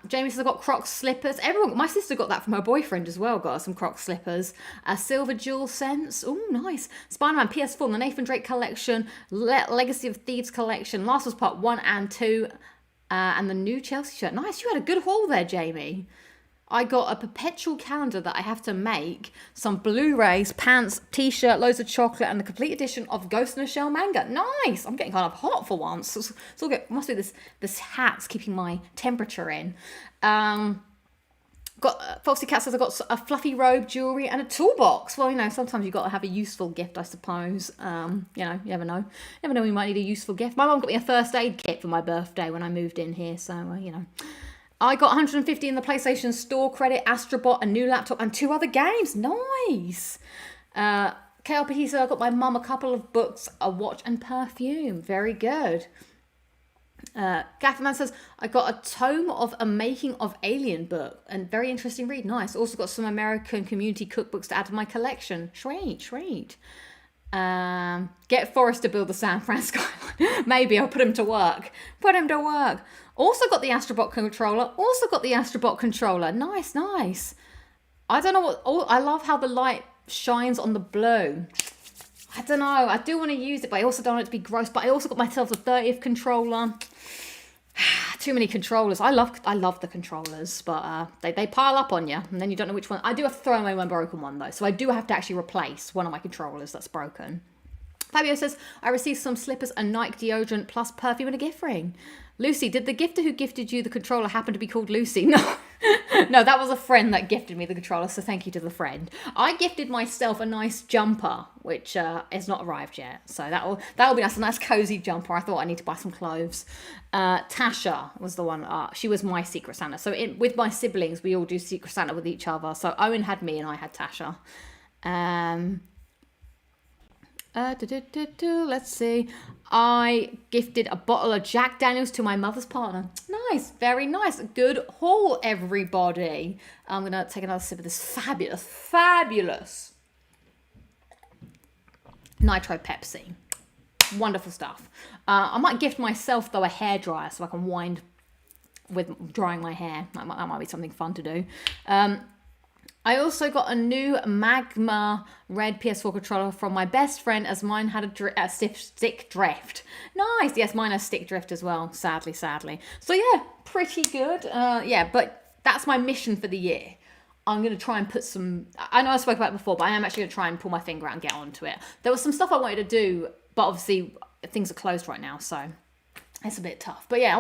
Jamie says I got Crocs slippers. My sister got that from her boyfriend as well. Got her some Crocs slippers. Silver Jewel Sense. Oh, nice. Spider-Man PS4, the Nathan Drake collection, Legacy of Thieves collection. Last was part 1 and 2, and the new Chelsea shirt. Nice. You had a good haul there, Jamie. I got a perpetual calendar that I have to make, some Blu-rays, pants, t-shirt, loads of chocolate, and the complete edition of Ghost in the Shell manga. Nice! I'm getting kind of hot for once. It's all good. Must be this hat's keeping my temperature in. Foxy Cat says I got a fluffy robe, jewellery, and a toolbox. Well, you know, sometimes you've got to have a useful gift, I suppose. You know, you never know. You never know, you might need a useful gift. My mum got me a first aid kit for my birthday when I moved in here, so, you know. I got 150 in the PlayStation Store credit, Astrobot, a new laptop, and 2 other games. Nice. KLP said I got my mum a couple of books, a watch, and perfume. Very good. Gafferman says I got a tome of a Making of Alien book, and very interesting read. Nice. Also got some American community cookbooks to add to my collection. Sweet. Get Forrest to build the San Fran skyline. Maybe I'll put him to work. Also got the Astrobot controller. Nice. I don't know I love how the light shines on the blue. I don't know. I do want to use it, but I also don't want it to be gross. But I also got myself the 30th controller. Too many controllers. I love the controllers, but they pile up on you, and then you don't know which one. I do have to throw away one broken one, though, so I do have to actually replace one of my controllers that's broken. Fabio says, I received some slippers, a Nike deodorant, plus perfume and a gift ring. Lucy, did the gifter who gifted you the controller happen to be called Lucy? No. No, that was a friend that gifted me the controller, so thank you to the friend. I gifted myself a nice jumper, which has not arrived yet. So that'll be nice, a nice cozy jumper. I thought I need to buy some clothes. Tasha was the one. She was my Secret Santa. So with my siblings, we all do Secret Santa with each other. So Owen had me and I had Tasha. Let's see. I gifted a bottle of Jack Daniels to my mother's partner. Nice, very nice. Good haul, everybody. I'm going to take another sip of this fabulous Nitro Pepsi. Wonderful stuff. I might gift myself, though, a hairdryer so I can wind with drying my hair. That might be something fun to do. I also got a new Magma Red PS4 controller from my best friend, as mine had a stick drift. Nice. Yes, mine has stick drift as well, sadly. So yeah, pretty good. But that's my mission for the year. I'm going to try and put some... I know I spoke about it before, but I am actually going to try and pull my finger out and get onto it. There was some stuff I wanted to do, but obviously things are closed right now, so it's a bit tough. But yeah,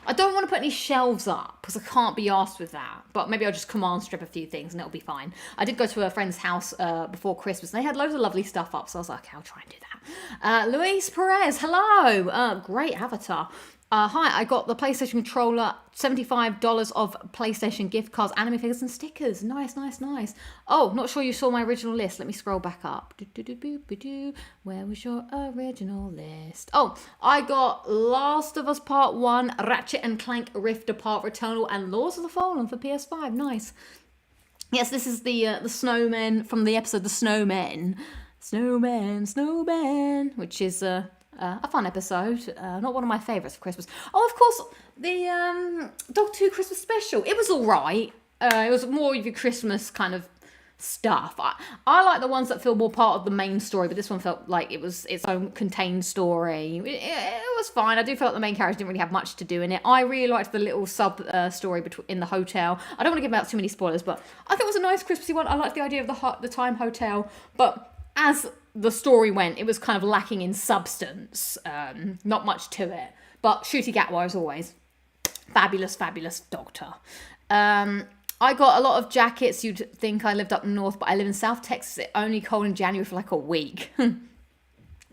I don't want to put any shelves up because I can't be arsed with that. But maybe I'll just command strip a few things and it'll be fine. I did go to a friend's house before Christmas and they had loads of lovely stuff up. So I was like, okay, I'll try and do that. Luis Perez, hello. Great avatar. Hi, I got the PlayStation controller, $75 of PlayStation gift cards, anime figures and stickers. Nice. Oh, not sure you saw my original list. Let me scroll back up. Where was your original list? Oh, I got Last of Us Part 1, Ratchet and Clank Rift Apart, Returnal, and Lords of the Fallen for PS5. Nice. Yes, this is the snowmen from the episode The Snowmen. Snowman, which is... A fun episode. Not one of my favourites for Christmas. Oh, of course, the Doctor Who Christmas special. It was all right. It was more of your Christmas kind of stuff. I like the ones that feel more part of the main story, but this one felt like it was its own contained story. It was fine. I do feel like the main character didn't really have much to do in it. I really liked the little sub story in the hotel. I don't want to give out too many spoilers, but I thought it was a nice Christmassy one. I liked the idea of the time hotel, but as the story went, it was kind of lacking in substance. Not much to it. But Shooty Gatwa, as always, fabulous Doctor. I got a lot of jackets. You'd think I lived up north, but I live in South Texas. It's only cold in January for like a week.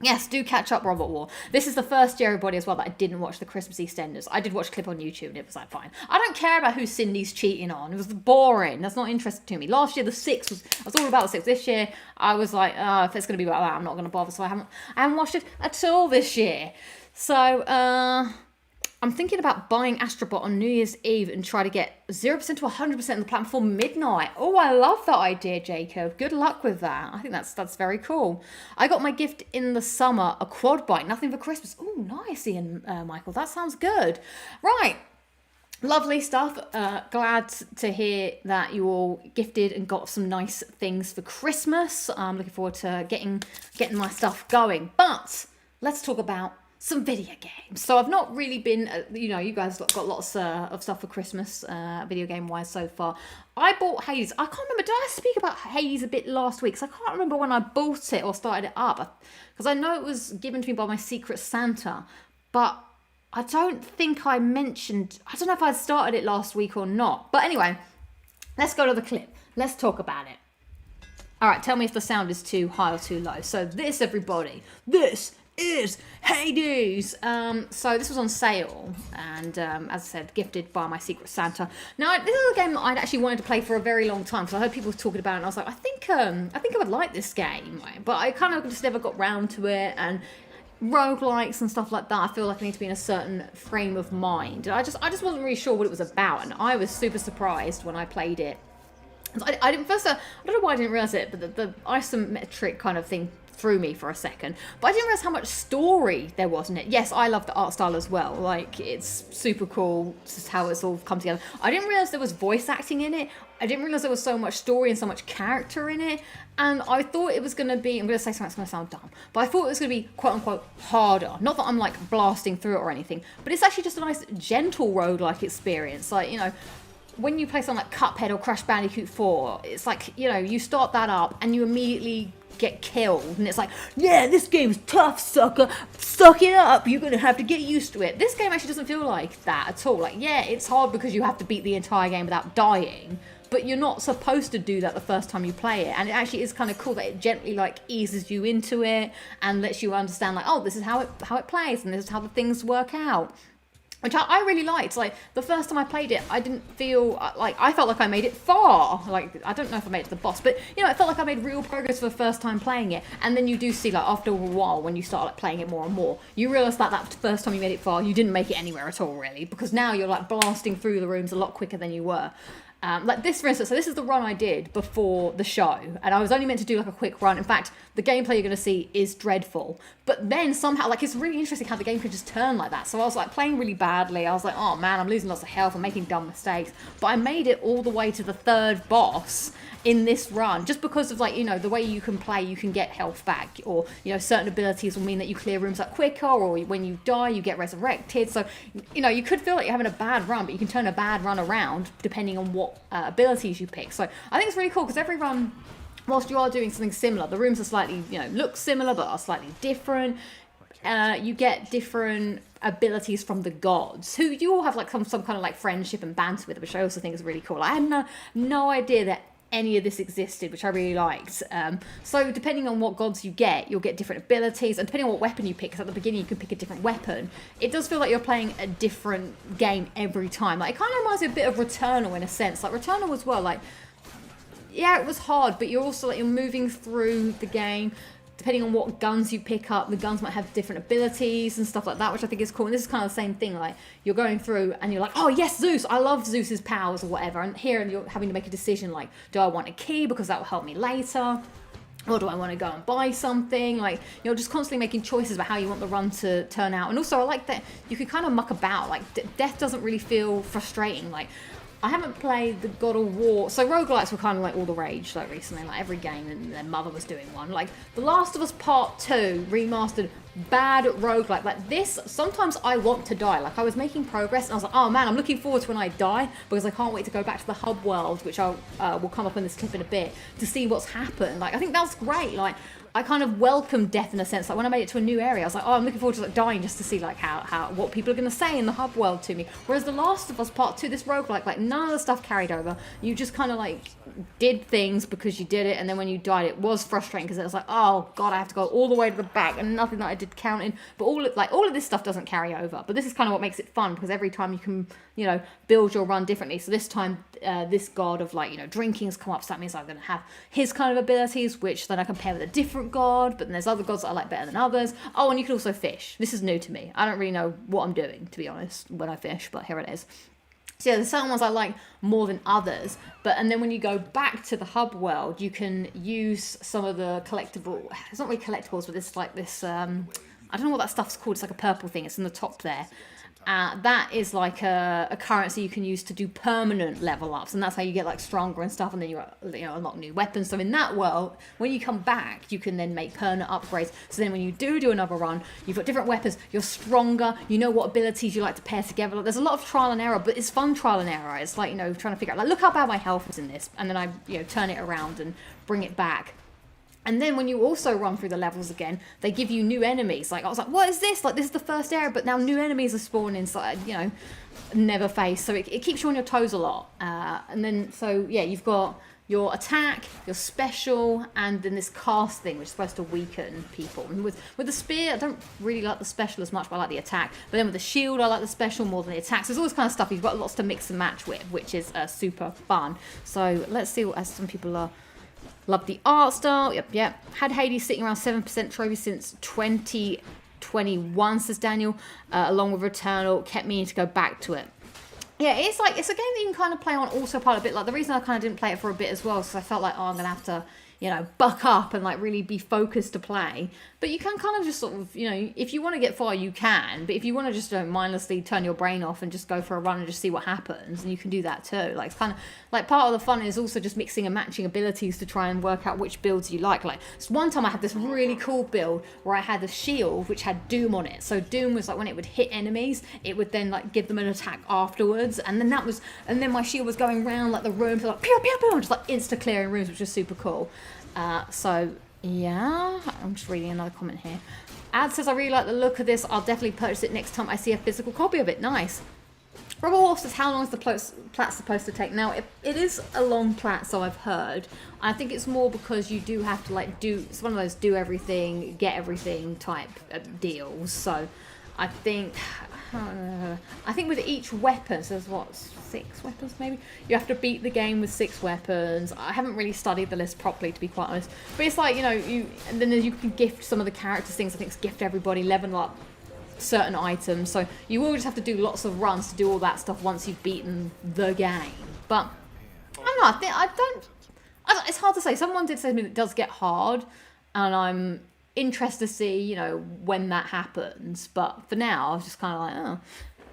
Yes, do catch up, Robert War. This is the first year, everybody, as well, that I didn't watch the Christmas EastEnders. I did watch a clip on YouTube, and it was like, fine. I don't care about who Cindy's cheating on. It was boring. That's not interesting to me. Last year, I was all about the Six. This year, I was like, oh, if it's going to be about that, I'm not going to bother. So I haven't watched it at all this year. So, I'm thinking about buying Astrobot on New Year's Eve and try to get 0% to 100% of the platform before midnight. Oh, I love that idea, Jacob. Good luck with that. I think that's very cool. I got my gift in the summer, a quad bike, nothing for Christmas. Oh, nice, Ian, Michael. That sounds good. Right. Lovely stuff. Glad to hear that you all gifted and got some nice things for Christmas. I'm looking forward to getting my stuff going. But let's talk about some video games. So I've not really been, you guys got lots of stuff for Christmas, video game wise so far. I bought Hades. I can't remember, did I speak about Hades a bit last week? So I can't remember when I bought it or started it up. Because I know it was given to me by my Secret Santa, but I don't think I mentioned, I don't know if I started it last week or not. But anyway, let's go to the clip. Let's talk about it. All right, tell me if the sound is too high or too low. So this, everybody, this is Hades. So this was on sale, and as I said, gifted by my Secret Santa. Now this is a game that I'd actually wanted to play for a very long time, because I heard people talking about it, and I was like, I think I would like this game, but I kind of just never got round to it. And roguelikes and stuff like that, I feel like I need to be in a certain frame of mind. I just wasn't really sure what it was about, and I was super surprised when I played it. I didn't first. I don't know why I didn't realize it, but the isometric kind of thing threw me for a second. But I didn't realize how much story there was in it. Yes, I love the art style as well. Like, it's super cool just how it's all come together. I didn't realize there was voice acting in it. I didn't realize there was so much story and so much character in it. And I thought it was going to be, I'm going to say something that's going to sound dumb, but I thought it was going to be quote unquote harder. Not that I'm like blasting through it or anything, but it's actually just a nice gentle roguelike experience. Like, when you play something like Cuphead or Crash Bandicoot 4, it's like, you start that up and you immediately get killed, and it's like, yeah, this game's tough, sucker, suck it up, you're gonna have to get used to it. This game actually doesn't feel like that at all. Like, yeah, it's hard because you have to beat the entire game without dying, but you're not supposed to do that the first time you play it. And it actually is kind of cool that it gently like eases you into it and lets you understand, like, oh, this is how it plays, and this is how the things work out, which I really liked. Like, the first time I played it, I didn't feel like, I felt like I made it far. Like, I don't know if I made it to the boss, but, it felt like I made real progress for the first time playing it. And then you do see, like, after a while, when you start, like, playing it more and more, you realise that first time you made it far, you didn't make it anywhere at all, really. Because now you're, like, blasting through the rooms a lot quicker than you were. Like this, for instance, so this is the run I did before the show, and I was only meant to do like a quick run. In fact, the gameplay you're going to see is dreadful, but then somehow, like, it's really interesting how the game could just turn like that. So I was like playing really badly. I was like, oh man, I'm losing lots of health, I'm making dumb mistakes, but I made it all the way to the third boss in this run, just because of, like, the way you can play, you can get health back, or certain abilities will mean that you clear rooms up quicker, or when you die you get resurrected. So you could feel like you're having a bad run, but you can turn a bad run around depending on what abilities you pick. So I think it's really cool, because every run, whilst you are doing something similar, the rooms are slightly look similar but are slightly different. You get different abilities from the gods, who you all have like some kind of like friendship and banter with, which I also think is really cool. I had no idea that any of this existed, which I really liked. So depending on what gods you get, you'll get different abilities, and depending on what weapon you pick, because at the beginning you can pick a different weapon, it does feel like you're playing a different game every time. Like, it kind of reminds me a bit of Returnal in a sense. Like, Returnal as well, like, yeah, it was hard, but you're also, like, you're moving through the game. Depending on what guns you pick up, the guns might have different abilities and stuff like that, which I think is cool. And this is kind of the same thing, like, you're going through and you're like, oh yes, Zeus, I love Zeus's powers or whatever. And here you're having to make a decision, like, do I want a key because that will help me later? or do I want to go and buy something? Like, you know, just constantly making choices about how you want the run to turn out. And also, I like that you can kind of muck about. Like, death doesn't really feel frustrating. Like, I haven't played the God of War. So roguelites were kind of like all the rage, like recently. Like, every game and their mother was doing one. Like, The Last of Us Part 2 remastered, bad roguelike. Like this, sometimes I want to die. Like, I was making progress and I was like, oh man, I'm looking forward to when I die, because I can't wait to go back to the hub world, which I'll will come up in this clip in a bit, to see what's happened. Like, I think that's great. Like, I kind of welcome death in a sense. Like, when I made it to a new area, I was like, oh, I'm looking forward to like dying just to see like how what people are going to say in the hub world to me. Whereas The Last of Us Part 2, this roguelike, like none of the stuff carried over. You just kind of like did things because you did it, and then when you died, it was frustrating because it was like, oh god, I have to go all the way to the back, and nothing that I did counting. But all of this stuff doesn't carry over. But this is kind of what makes it fun, because every time you can, you know, build your run differently. So this time, this god of like, you know, drinking has come up, so that means I'm going to have his kind of abilities, which then I compare with a different god. But then there's other gods that I like better than others. Oh, and you can also fish. This is new to me. I don't really know what I'm doing, to be honest, when I fish, but here it is. So yeah, there's certain ones I like more than others, and then when you go back to the hub world, you can use some of the collectible. It's not really collectibles, but it's like this. I don't know what that stuff's called. It's like a purple thing. It's in the top there. That is like a currency you can use to do permanent level ups, and that's how you get like stronger and stuff, and then you know, unlock new weapons. So in that world, when you come back, you can then make permanent upgrades. So then when you do another run, you've got different weapons, you're stronger, you know what abilities you like to pair together. Like, there's a lot of trial and error, but it's fun trial and error. It's like, you know, trying to figure out, like, look how bad my health was in this, and then I, you know, turn it around and bring it back. And then when you also run through the levels again, they give you new enemies. Like, I was like, what is this? Like, this is the first area, but now new enemies are spawning inside, you know, never faced. So it keeps you on your toes a lot. And then, so yeah, you've got your attack, your special, and then this cast thing, which is supposed to weaken people. And with the spear, I don't really like the special as much, but I like the attack. But then with the shield, I like the special more than the attack. So there's all this kind of stuff. You've got lots to mix and match with, which is super fun. So let's see what, as some people are. Love the art style. Yep. Had Hades sitting around 7% trophy since 2021, says Daniel, along with Returnal. Kept meaning to go back to it. Yeah, it's a game that you can kind of play on autopilot a bit. Like, the reason I kind of didn't play it for a bit as well is because I felt like, oh, I'm going to have to, you know, buck up and like really be focused to play. But you can kind of just sort of, you know, if you want to get far, you can. But if you want to just mindlessly turn your brain off and just go for a run and just see what happens, and you can do that too. Like, it's kind of like part of the fun is also just mixing and matching abilities to try and work out which builds you like. Like, so one time I had this really cool build where I had a shield which had Doom on it. So Doom was like, when it would hit enemies, it would then like give them an attack afterwards. And then my shield was going around like the room, so like pew pew pew, just like insta clearing rooms, which was super cool. So yeah, I'm just reading another comment here. Ad says, I really like the look of this. I'll definitely purchase it next time I see a physical copy of it. Nice. Robert Wolf says, how long is the plat supposed to take? Now, it is a long plat, so I've heard. I think it's more because you do have to like it's one of those do everything, get everything type deals. So I think with each weapon, so there's what, 6 weapons maybe? You have to beat the game with 6 weapons. I haven't really studied the list properly, to be quite honest. But it's like, you know, and then you can gift some of the characters things. I think it's gift everybody, level up certain items. So you will just have to do lots of runs to do all that stuff once you've beaten the game. But I don't know, it's hard to say. Someone did say to me that it does get hard, and I'm interested to see, you know, when that happens. But for now, I was just kind of like, oh,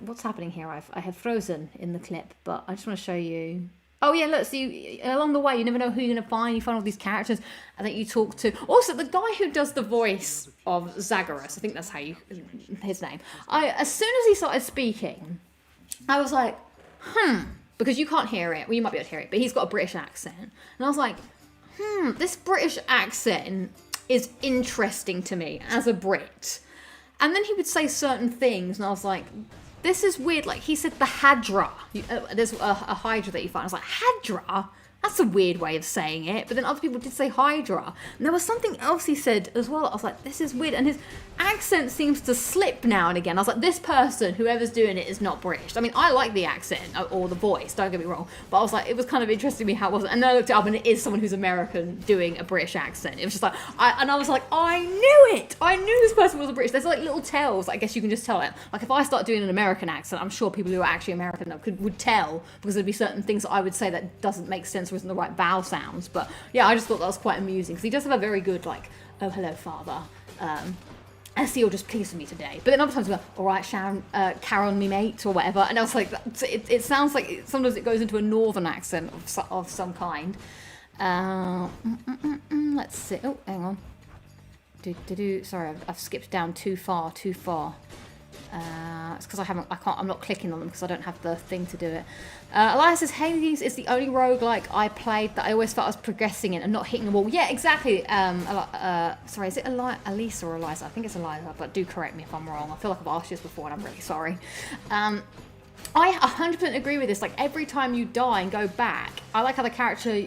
what's happening here? I have frozen in the clip, but I just want to show you. Oh yeah, look, so along the way, you never know who you're going to find. You find all these characters, and then you talk to. Also, the guy who does the voice of Zagreus, I think that's his name. As soon as he started speaking, I was like, because you can't hear it. Well, you might be able to hear it, but he's got a British accent. And I was like, this British accent is interesting to me as a Brit. And then he would say certain things, and I was like, this is weird. Like, he said the Hadra. There's a Hydra that you find. I was like, Hadra? That's a weird way of saying it. But then other people did say Hydra. And there was something else he said as well. I was like, this is weird. And his accent seems to slip now and again. I was like, this person, whoever's doing it, is not British. I mean, I like the accent or the voice, don't get me wrong. But I was like, it was kind of interesting to me how it wasn't. And then I looked it up, and it is someone who's American doing a British accent. It was just like, I was like, I knew it. I knew this person was a British. There's like little tells, I guess you can just tell it. Like, if I start doing an American accent, I'm sure people who are actually American would tell, because there'd be certain things that I would say that doesn't make sense answer isn't the right vowel sounds. But yeah, I just thought that was quite amusing because he does have a very good like, oh hello father. Essie, you're just pleased with me today. But then other times we go, all right, Sharon, Karen, me mate, or whatever. And I was like, it sounds like sometimes it goes into a northern accent of some kind. Let's see. Oh, hang on. Sorry, I've skipped down too far. It's because I'm not clicking on them because I don't have the thing to do it. Elias says, Hades is the only roguelike I played that I always felt I was progressing in and not hitting the wall. Yeah, exactly. Sorry, is it Elisa or Eliza? I think it's Eliza, but do correct me if I'm wrong. I feel like I've asked you this before and I'm really sorry. I 100% agree with this. Like, every time you die and go back, I like how the character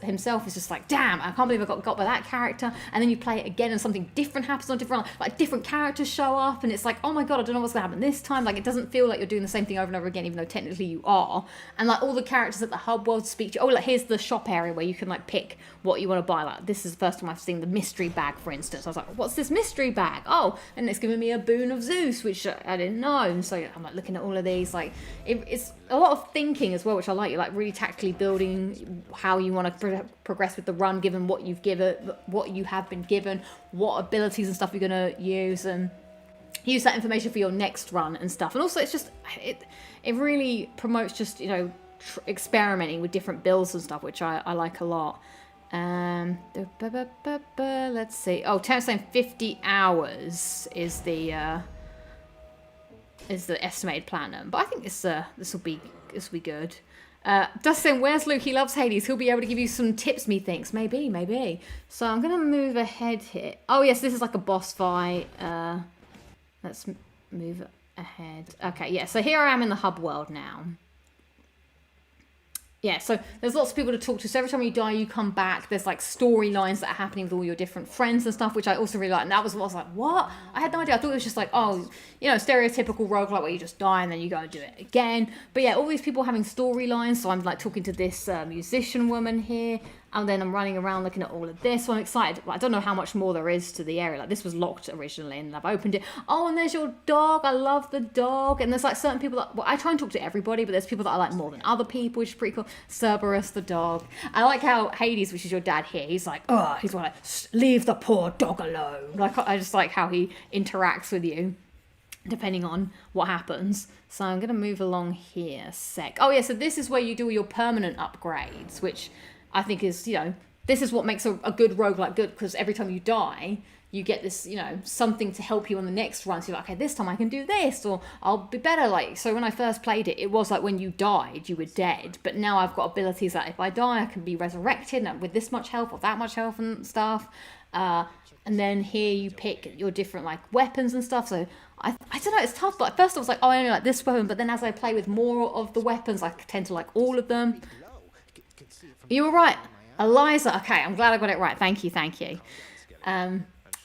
himself is just like, damn, I can't believe I got by that character. And then you play it again and something different happens on different characters show up. And it's like, oh my God, I don't know what's going to happen this time. Like, it doesn't feel like you're doing the same thing over and over again, even though technically you are. And like all the characters at the hub world speak to you. Oh, like here's the shop area where you can like pick what you want to buy. Like, this is the first time I've seen the mystery bag, for instance. I was like, what's this mystery bag? Oh, and it's giving me a boon of Zeus, which I didn't know. And so I'm like looking at all of these, like, it's a lot of thinking as well, which I like. You're like really tactically building how you want to progress with the run, given what you have been given, what abilities and stuff you're going to use, and use that information for your next run and stuff. And also, it's just it really promotes just, you know, experimenting with different builds and stuff, which I like a lot. Let's see. Oh, Terrence saying 50 hours is the estimated platinum, but I think this will be good. Dust saying, where's Luke? He loves Hades. He'll be able to give you some tips, methinks. Maybe. So I'm gonna move ahead here. Oh yes, this is like a boss fight. Let's move ahead. Okay, yeah. So here I am in the hub world now. Yeah, so there's lots of people to talk to. So every time you die, you come back. There's like storylines that are happening with all your different friends and stuff, which I also really like. And that was what I was like, what? I had no idea. I thought it was just like, oh, you know, stereotypical roguelike where you just die and then you go and do it again. But yeah, all these people having storylines. So I'm like talking to this musician woman here. And then I'm running around looking at all of this. So I'm excited. I don't know how much more there is to the area. Like, this was locked originally and I've opened it. Oh, and there's your dog. I love the dog. And there's like certain people that, well, I try and talk to everybody, but there's people that I like more than other people, which is pretty cool. Cerberus, the dog. I like how Hades, which is your dad here, he's like, oh, he's like, leave the poor dog alone. Like, I just like how he interacts with you, depending on what happens. So I'm going to move along here a sec. Oh yeah, so this is where you do your permanent upgrades, which I think is, you know, this is what makes a good roguelike good, because every time you die, you get this, you know, something to help you on the next run. So you're like, okay, this time I can do this, or I'll be better. Like, so when I first played it, it was like when you died, you were dead. But now I've got abilities that if I die, I can be resurrected with this much health or that much health and stuff. And then here you pick your different like weapons and stuff. So I don't know, it's tough. But at first I was like, oh, I only like this weapon. But then as I play with more of the weapons, I tend to like all of them. You were right, Eliza. Okay, I'm glad I got it right. Thank you.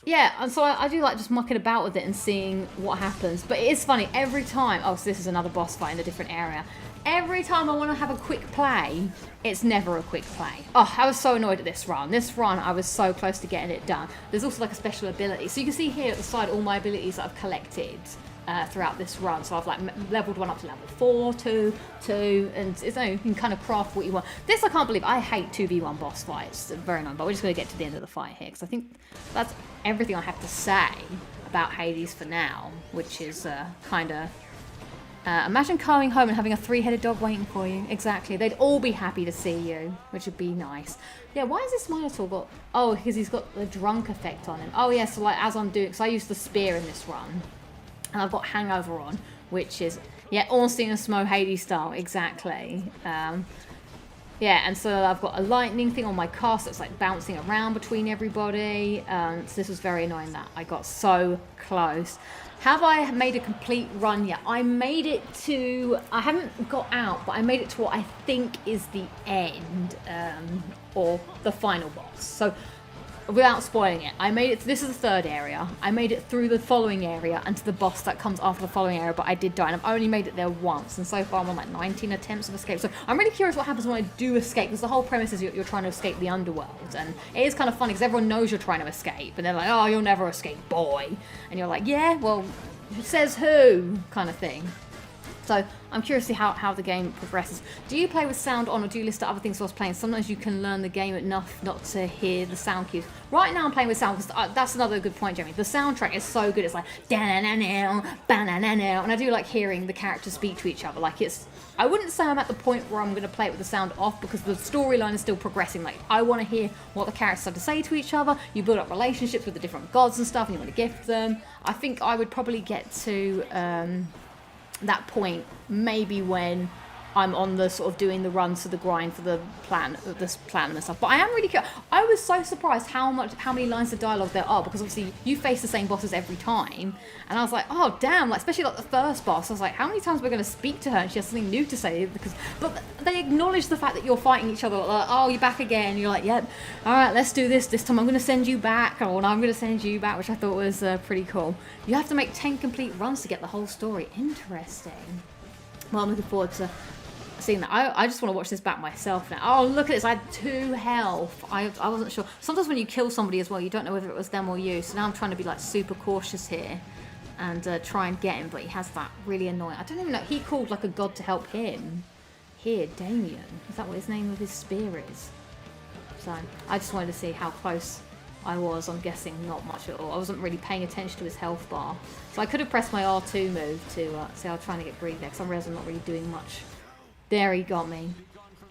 Yeah, and so I do like just mucking about with it and seeing what happens. But it is funny, every time... Oh, so this is another boss fight in a different area. Every time I want to have a quick play, it's never a quick play. Oh, I was so annoyed at this run. This run, I was so close to getting it done. There's also like a special ability. So you can see here at the side all my abilities that I've collected throughout this run. So I've like leveled one up to level 4, 2, and it's, you know, you can kind of craft what you want. This I can't believe. I hate 2v1 boss fights. It's very annoying, but we're just going to get to the end of the fight here, because I think that's everything I have to say about Hades for now, which is kind of... imagine coming home and having a 3-headed dog waiting for you. Exactly. They'd all be happy to see you, which would be nice. Yeah, why is this Minotaur got... Oh, because he's got the drunk effect on him. Oh, yeah, so like as I'm doing... Because I used the spear in this run. And I've got Hangover on, which is... Yeah, Ornstein and Smo Hades style. Exactly. Yeah, and so I've got a lightning thing on my cast that's like bouncing around between everybody. So this was very annoying that I got so close. Have I made a complete run yet? I made it to... I haven't got out, but I made it to what I think is the end, or the final boss. So, without spoiling it, I made it... This is the third area. I made it through the following area and to the boss that comes after the following area, but I did die, and I've only made it there once, and so far I'm on like 19 attempts of escape. So I'm really curious what happens when I do escape, because the whole premise is you're trying to escape the underworld, and it is kind of funny because everyone knows you're trying to escape, and they're like, oh, you'll never escape, boy. And you're like, yeah, well, says who? Kind of thing. So I'm curious to see how the game progresses. Do you play with sound on, or do you listen to other things whilst playing? Sometimes you can learn the game enough not to hear the sound cues. Right now I'm playing with sound, because that's another good point, Jeremy. The soundtrack is so good. It's like da-na-na-now, ba-na-na-now, and I do like hearing the characters speak to each other. Like, I wouldn't say I'm at the point where I'm going to play it with the sound off, because the storyline is still progressing. Like, I want to hear what the characters have to say to each other. You build up relationships with the different gods and stuff, and you want to gift them. I think I would probably get to that point maybe when I'm on the sort of doing the runs to the grind for the plan, this plan and stuff. But I am really curious. I was so surprised how many lines of dialogue there are, because obviously you face the same bosses every time, and I was like, oh damn, like especially like the first boss, I was like, how many times we're going to speak to her and she has something new to say? But they acknowledge the fact that you're fighting each other. Like, oh, you're back again. You're like, yep, all right, let's do this. This time I'm going to send you back, or I'm going to send you back, which I thought was pretty cool. You have to make 10 complete runs to get the whole story. Interesting. Well, I'm looking forward to seeing that. I just want to watch this back myself now. Oh, look at this. I had 2 health. I wasn't sure. Sometimes when you kill somebody as well, you don't know whether it was them or you. So now I'm trying to be like super cautious here and try and get him. But he has that really annoying. I don't even know. He called like a god to help him. Here, Damien. Is that what his name of his spear is? So I just wanted to see how close I was. I'm guessing not much at all. I wasn't really paying attention to his health bar. So I could have pressed my R2 move to see I was trying to get greedy there, because I realised I'm not really doing much. There, he got me.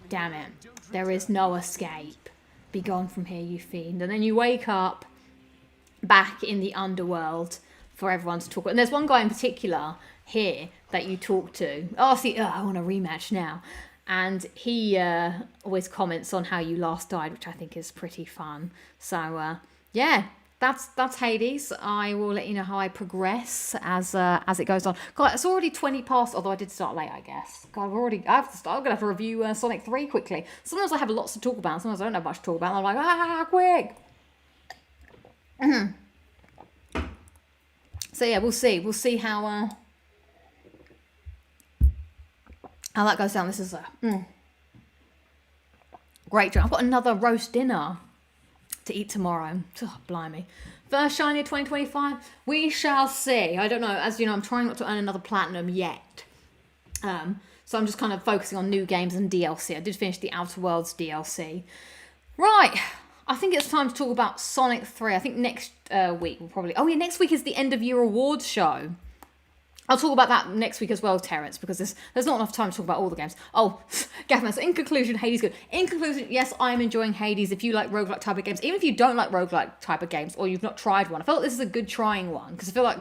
Damn it. There is no escape. Be gone from here, you fiend. And then you wake up back in the underworld for everyone to talk about. And there's one guy in particular here that you talk to. Oh, see, I want a rematch now. And he always comments on how you last died, which I think is pretty fun. So, yeah. That's Hades. I will let you know how I progress as it goes on. God, it's already 20 past, although I did start late, I guess. God, I'm going to have to review Sonic 3 quickly. Sometimes I have lots to talk about, sometimes I don't have much to talk about. I'm like, quick! So yeah, we'll see. We'll see how that goes down. This is a great job. I've got another roast dinner to eat tomorrow. Oh, blimey. First shiny of 2025, we shall see. I don't know. As you know, I'm trying not to earn another platinum yet. So I'm just kind of focusing on new games and DLC. I did finish the Outer Worlds DLC. Right. I think it's time to talk about Sonic 3. I think next week we'll probably... Oh yeah, next week is the end of year awards show. I'll talk about that next week as well, Terrence, because there's not enough time to talk about all the games. Oh, Gavin, so in conclusion, Hades good. In conclusion, yes, I'm enjoying Hades. If you like roguelike type of games, even if you don't like roguelike type of games, or you've not tried one, I feel like this is a good trying one, because I feel like,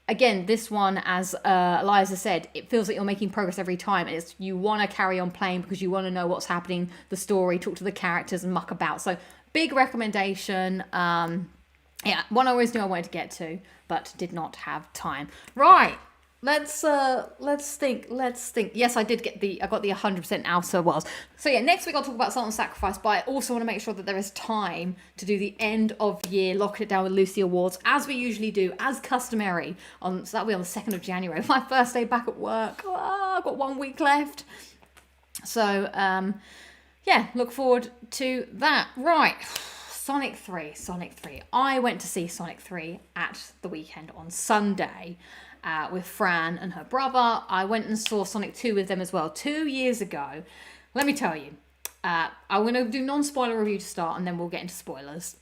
again, this one, as Eliza said, it feels like you're making progress every time, and you want to carry on playing because you want to know what's happening, the story, talk to the characters, and muck about. So, big recommendation. Yeah, one I always knew I wanted to get to, but did not have time. Right. Let's think. Yes, I got the 100% Outer Worlds. So yeah, next week I'll talk about Silent Sacrifice, but I also want to make sure that there is time to do the end of year Locking It Down with Lucy Awards, as we usually do, as customary. So that'll be on the 2nd of January, my first day back at work. I've got 1 week left. So, yeah, look forward to that. Right. Sonic 3. I went to see Sonic 3 at the weekend on Sunday. With Fran and her brother. I went and saw Sonic 2 with them as well 2 years ago. Let me tell you, I'm going to do non-spoiler review to start, and then we'll get into spoilers.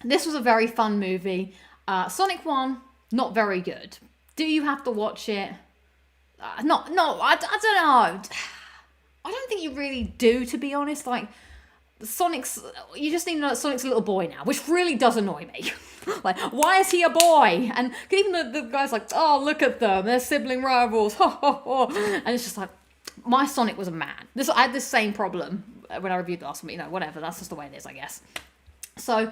This was a very fun movie. Sonic 1, not very good. Do you have to watch it? I don't know. I don't think you really do, to be honest. Like, you just need to know that Sonic's a little boy now, which really does annoy me. Like, why is he a boy? And even the guy's like, oh, look at them, they're sibling rivals. And it's just like, my Sonic was a man. I had this same problem when I reviewed the last one, but whatever, that's just the way it is, I guess. So,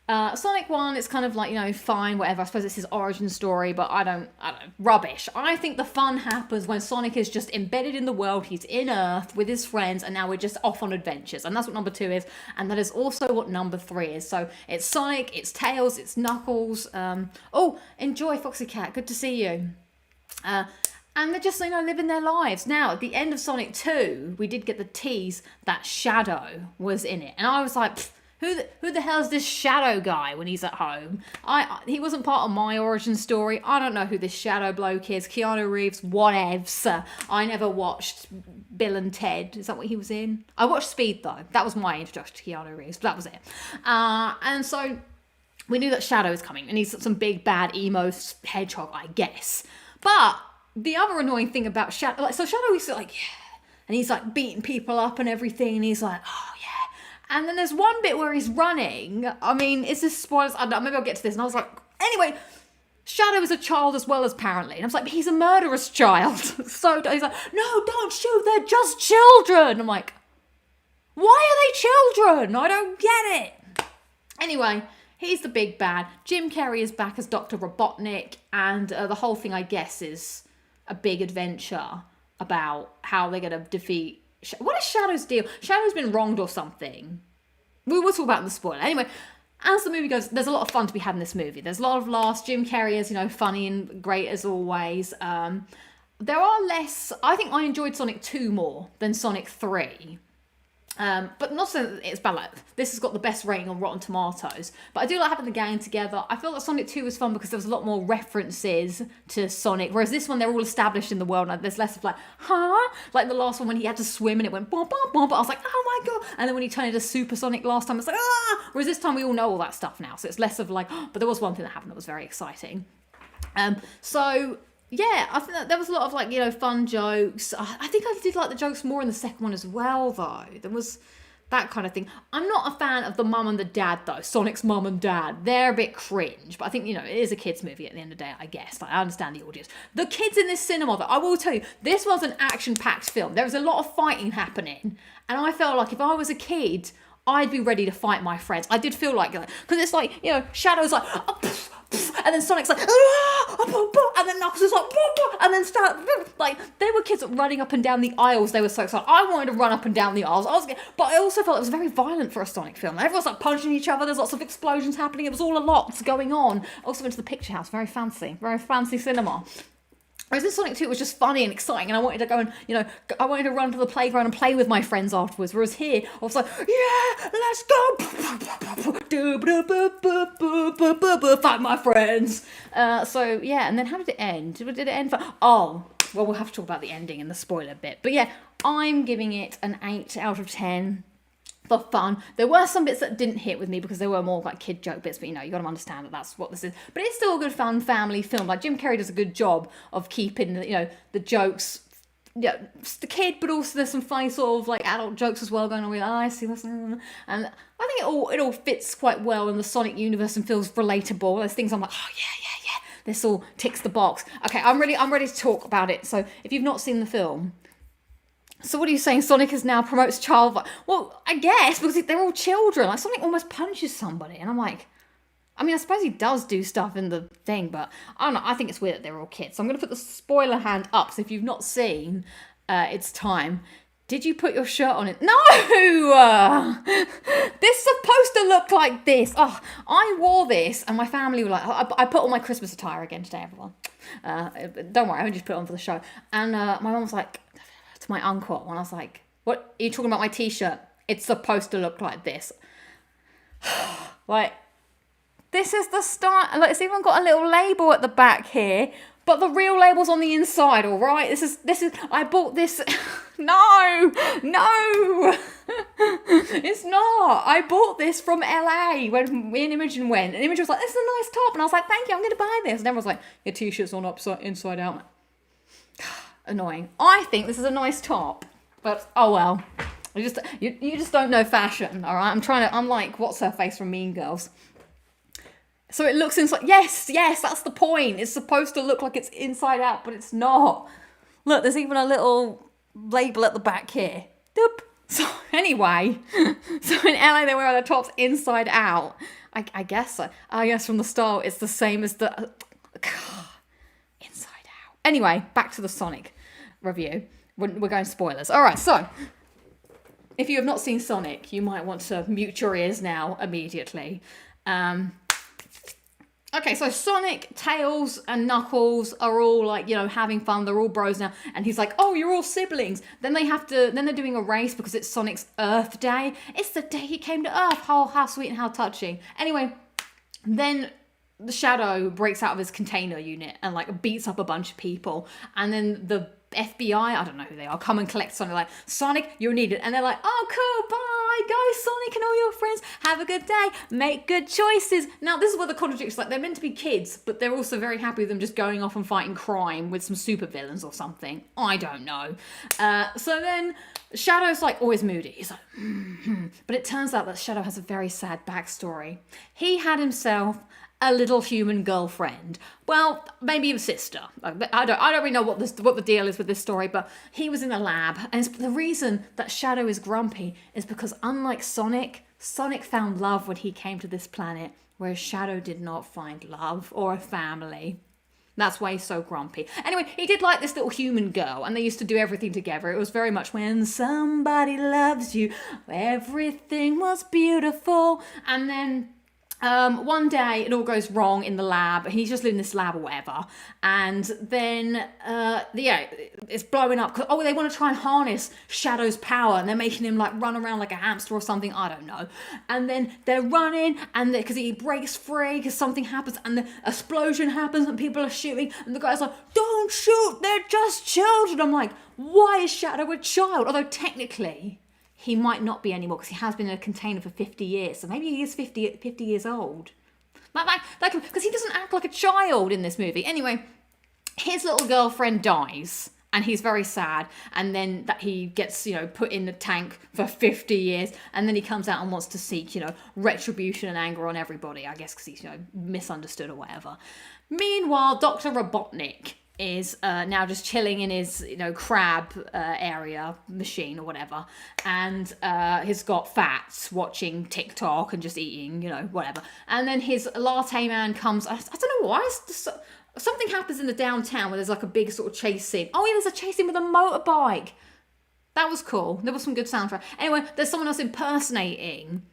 Sonic 1, it's kind of like, fine, whatever. I suppose it's his origin story, but I don't, rubbish. I think the fun happens when Sonic is just embedded in the world, he's in Earth with his friends, and now we're just off on adventures. And that's what number 2 is, and that is also what number 3 is. So it's Sonic, it's Tails, it's Knuckles. Oh, enjoy, Foxy Cat, good to see you. And they're just, living their lives. Now, at the end of Sonic 2, we did get the tease that Shadow was in it. And I was like, Who the hell is this Shadow guy when he's at home? He wasn't part of my origin story. I don't know who this Shadow bloke is. Keanu Reeves, whatevs. I never watched Bill and Ted. Is that what he was in? I watched Speed though. That was my introduction to Keanu Reeves. But that was it. And so we knew that Shadow is coming, and he's some big bad emo hedgehog, I guess. But the other annoying thing about Shadow, so Shadow is like, yeah, and he's like beating people up and everything, and he's like, oh yeah. And then there's one bit where he's running. I mean, is this spoilers? I don't know, maybe I'll get to this. And I was like, anyway, Shadow is a child as well, as apparently. And I was like, but he's a murderous child. So he's like, no, don't shoot, they're just children. I'm like, why are they children? I don't get it. Anyway, he's the big bad. Jim Carrey is back as Dr. Robotnik, and the whole thing, I guess, is a big adventure about how they're going to defeat... What is Shadow's deal? Shadow's been wronged or something. We will talk about in the spoiler. Anyway, as the movie goes, there's a lot of fun to be had in this movie. There's a lot of laughs. Jim Carrey is, funny and great as always. There are less... I think I enjoyed Sonic 2 more than Sonic 3. But not so that it's bad. Like, this has got the best rating on Rotten Tomatoes. But I do like having the gang together. I feel like Sonic 2 was fun because there was a lot more references to Sonic. Whereas this one, they're all established in the world. Like, there's less of like, huh? Like the last one when he had to swim and it went bom, bom, bom. But I was like, oh my God. And then when he turned into Super Sonic last time, it's like, ah! Whereas this time we all know all that stuff now. So it's less of like, but there was one thing that happened that was very exciting. So... yeah, I think that there was a lot of fun jokes. I think I did like the jokes more in the second one as well, though. There was that kind of thing. I'm not a fan of the mum and the dad, though. Sonic's mum and dad. They're a bit cringe, but I think, it is a kid's movie at the end of the day, I guess. Like, I understand the audience. The kids in this cinema, though, I will tell you, this was an action-packed film. There was a lot of fighting happening, and I felt like if I was a kid, I'd be ready to fight my friends. I did feel like, because it's like, Shadow's like, oh, pff, pff, and then Sonic's like, and then Knuckles is like, and then they were kids running up and down the aisles. They were so excited. I wanted to run up and down the aisles. But I also felt it was very violent for a Sonic film. Everyone's like punching each other. There's lots of explosions happening. It was all a lot going on. Also went to the picture house. Very fancy cinema. Whereas this Sonic 2 was just funny and exciting, and I wanted to go and, I wanted to run to the playground and play with my friends afterwards. Whereas here, I was like, yeah, let's go, fight my friends. So, yeah, and then how did it end? Did it end? Well, we'll have to talk about the ending in the spoiler bit. But yeah, I'm giving it an 8 out of 10. For fun. There were some bits that didn't hit with me because they were more like kid joke bits, but you got to understand that that's what this is. But it's still a good fun family film. Like Jim Carrey does a good job of keeping the jokes, the kid, but also there's some funny sort of like adult jokes as well going on with I see this, and I think it all fits quite well in the Sonic universe and feels relatable. There's things I'm like, oh yeah, this all ticks the box. Okay, I'm ready to talk about it. So if you've not seen the film. So what are you saying? Sonic is now promotes child violence? Well, I guess, because they're all children. Like, Sonic almost punches somebody. And I'm like, I suppose he does do stuff in the thing, but I don't know. I think it's weird that they're all kids. So I'm going to put the spoiler hand up. So if you've not seen, it's time. Did you put your shirt on it? No! This is supposed to look like this. Oh, I wore this, and my family were like, I put on my Christmas attire again today, everyone. Don't worry, I only just put it on for the show. And my mum was like, to my uncle, and I was like, what are you talking about my t-shirt? It's supposed to look like this. Like, this is the start. Like, it's even got a little label at the back here, but the real label's on the inside, all right? This is I bought this. No, it's not. I bought this from LA when me and Imogen went, and Imogen was like, this is a nice top, and I was like, thank you, I'm going to buy this. And everyone was like, your t-shirt's on inside out. Annoying. I think this is a nice top, but oh well. You just don't know fashion, all right? I'm like, what's her face from Mean Girls? So it looks inside. Yes, that's the point. It's supposed to look like it's inside out, but it's not. Look, there's even a little label at the back here. Doop. So anyway, so in LA they wear their tops inside out. I guess so. I guess from the style it's the same as the inside out. Anyway, back to the Sonic review. We're going spoilers. All right, so if you have not seen Sonic, you might want to mute your ears now immediately. Okay, so Sonic, Tails, and Knuckles are all like, having fun. They're all bros now. And he's like, oh, you're all siblings. Then they're doing a race because it's Sonic's Earth Day. It's the day he came to Earth. How sweet and how touching. Anyway, then the Shadow breaks out of his container unit and like beats up a bunch of people. And then the FBI, I don't know who they are, come and collect Sonic, like, Sonic, you're needed. And they're like, oh, cool, bye, go Sonic and all your friends, have a good day, make good choices. Now, this is where the contradiction's like, they're meant to be kids, but they're also very happy with them just going off and fighting crime with some supervillains or something. I don't know. So then Shadow's like always moody. He's like, But it turns out that Shadow has a very sad backstory. He had himself a little human girlfriend. Well, maybe a sister. I don't really know what the deal is with this story, but he was in a lab, and the reason that Shadow is grumpy is because unlike Sonic found love when he came to this planet, whereas Shadow did not find love or a family. That's why he's so grumpy. Anyway, he did like this little human girl, and they used to do everything together. It was very much when somebody loves you, everything was beautiful. And then one day it all goes wrong in the lab. He's just in this lab or whatever. And then, it's blowing up. They want to try and harness Shadow's power. And they're making him like run around like a hamster or something. I don't know. And then they're running and because he breaks free because something happens and the explosion happens and people are shooting. And the guy's like, don't shoot, they're just children. I'm like, why is Shadow a child? Although technically he might not be anymore because he has been in a container for 50 years. So maybe he is 50 years old. Because he doesn't act like a child in this movie. Anyway, his little girlfriend dies and he's very sad. And then that he gets, put in the tank for 50 years. And then he comes out and wants to seek, retribution and anger on everybody. I guess because he's, misunderstood or whatever. Meanwhile, Dr. Robotnik is now just chilling in his, crab area machine or whatever. And he's got fats watching TikTok and just eating, whatever. And then his latte man comes. I don't know why. Something happens in the downtown where there's like a big sort of chase scene. Oh, yeah, there's a chase scene with a motorbike. That was cool. There was some good soundtrack. Anyway, there's someone else impersonating.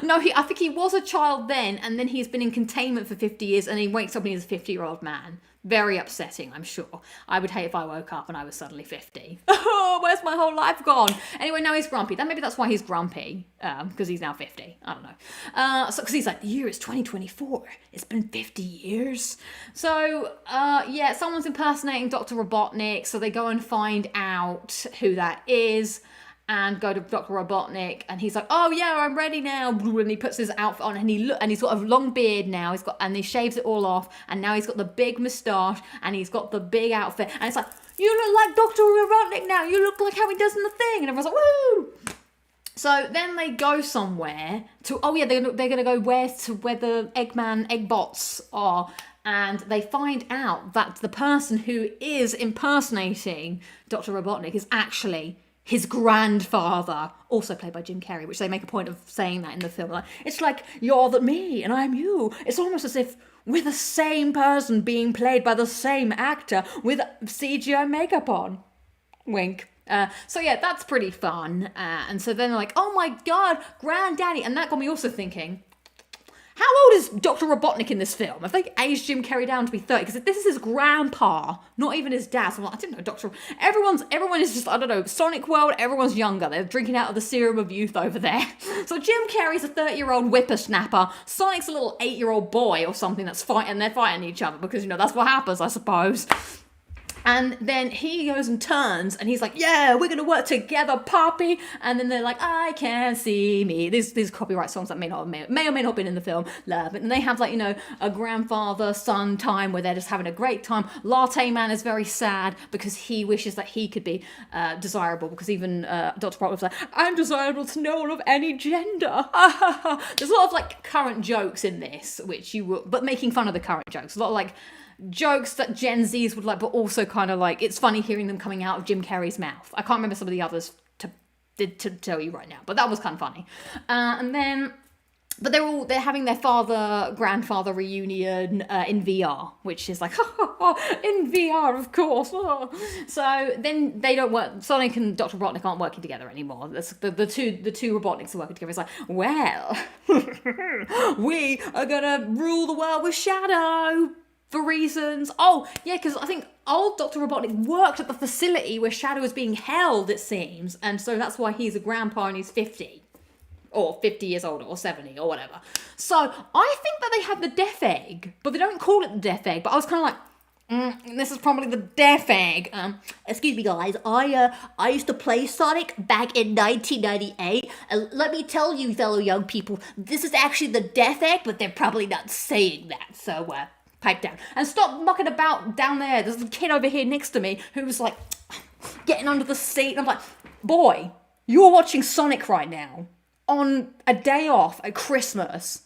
No, I think he was a child then, and then he's been in containment for 50 years, and he wakes up and he's a 50-year-old man. Very upsetting, I'm sure. I would hate if I woke up and I was suddenly 50. Oh, where's my whole life gone? Anyway, now he's grumpy. Maybe that's why he's grumpy, because he's now 50. I don't know. Because he's like, the year is 2024. It's been 50 years. So, someone's impersonating Dr. Robotnik, so they go and find out who that is. And go to Dr. Robotnik, and he's like, "Oh yeah, I'm ready now." And he puts his outfit on, and he's got a long beard now. And he shaves it all off, and now he's got the big moustache, and he's got the big outfit, and it's like, "You look like Dr. Robotnik now. You look like how he does in the thing." And everyone's like, "Woo!" So then they go somewhere to. Oh yeah, they're gonna go where the Eggbots are. And they find out that the person who is impersonating Dr. Robotnik is actually his grandfather, also played by Jim Carrey, which they make a point of saying that in the film. Like, it's like, you're me and I'm you. It's almost as if we're the same person being played by the same actor with CGI makeup on. Wink. So yeah, that's pretty fun. And so then they're like, oh my God, granddaddy. And that got me also thinking, how old is Dr. Robotnik in this film? I think aged Jim Carrey down to be 30, because this is his grandpa, not even his dad. So I'm like, I didn't know everyone is just, I don't know, Sonic World, everyone's younger. They're drinking out of the serum of youth over there. So Jim Carrey's a 30-year-old whippersnapper. Sonic's a little 8-year-old boy or something that's fighting, and they're fighting each other because, that's what happens, I suppose. And then he goes and turns and he's like, yeah, we're going to work together, Poppy. And then they're like, I can see me. These copyright songs that may or may not have been in the film. Love it. And they have like, a grandfather-son time where they're just having a great time. Latte Man is very sad because he wishes that he could be desirable, because even Dr. Brock was like, I'm desirable to no one of any gender. There's a lot of like current jokes in this, but making fun of the current jokes. A lot of like jokes that Gen Zs would like, but also kind of like, it's funny hearing them coming out of Jim Carrey's mouth. I can't remember some of the others to tell you right now, but that was kind of funny. And then But they're having their grandfather reunion in VR, which is like in VR, of course. So then they don't work. Sonic and Dr. Robotnik aren't working together anymore. The two Robotniks are working together. It's like, well, we are gonna rule the world with Shadow for reasons. Oh yeah, because I think old Dr. Robotnik worked at the facility where Shadow is being held, it seems, and so that's why he's a grandpa and he's 50. Or 50 years older, or 70, or whatever. So, I think that they had the Death Egg, but they don't call it the Death Egg, but I was kind of like, this is probably the Death Egg. Excuse me, guys, I used to play Sonic back in 1998, and let me tell you, fellow young people, this is actually the Death Egg, but they're probably not saying that, so, pipe down. And stop mucking about down there. There's a kid over here next to me who's, like, getting under the seat, and I'm like, boy, you're watching Sonic right now. On a day off at Christmas,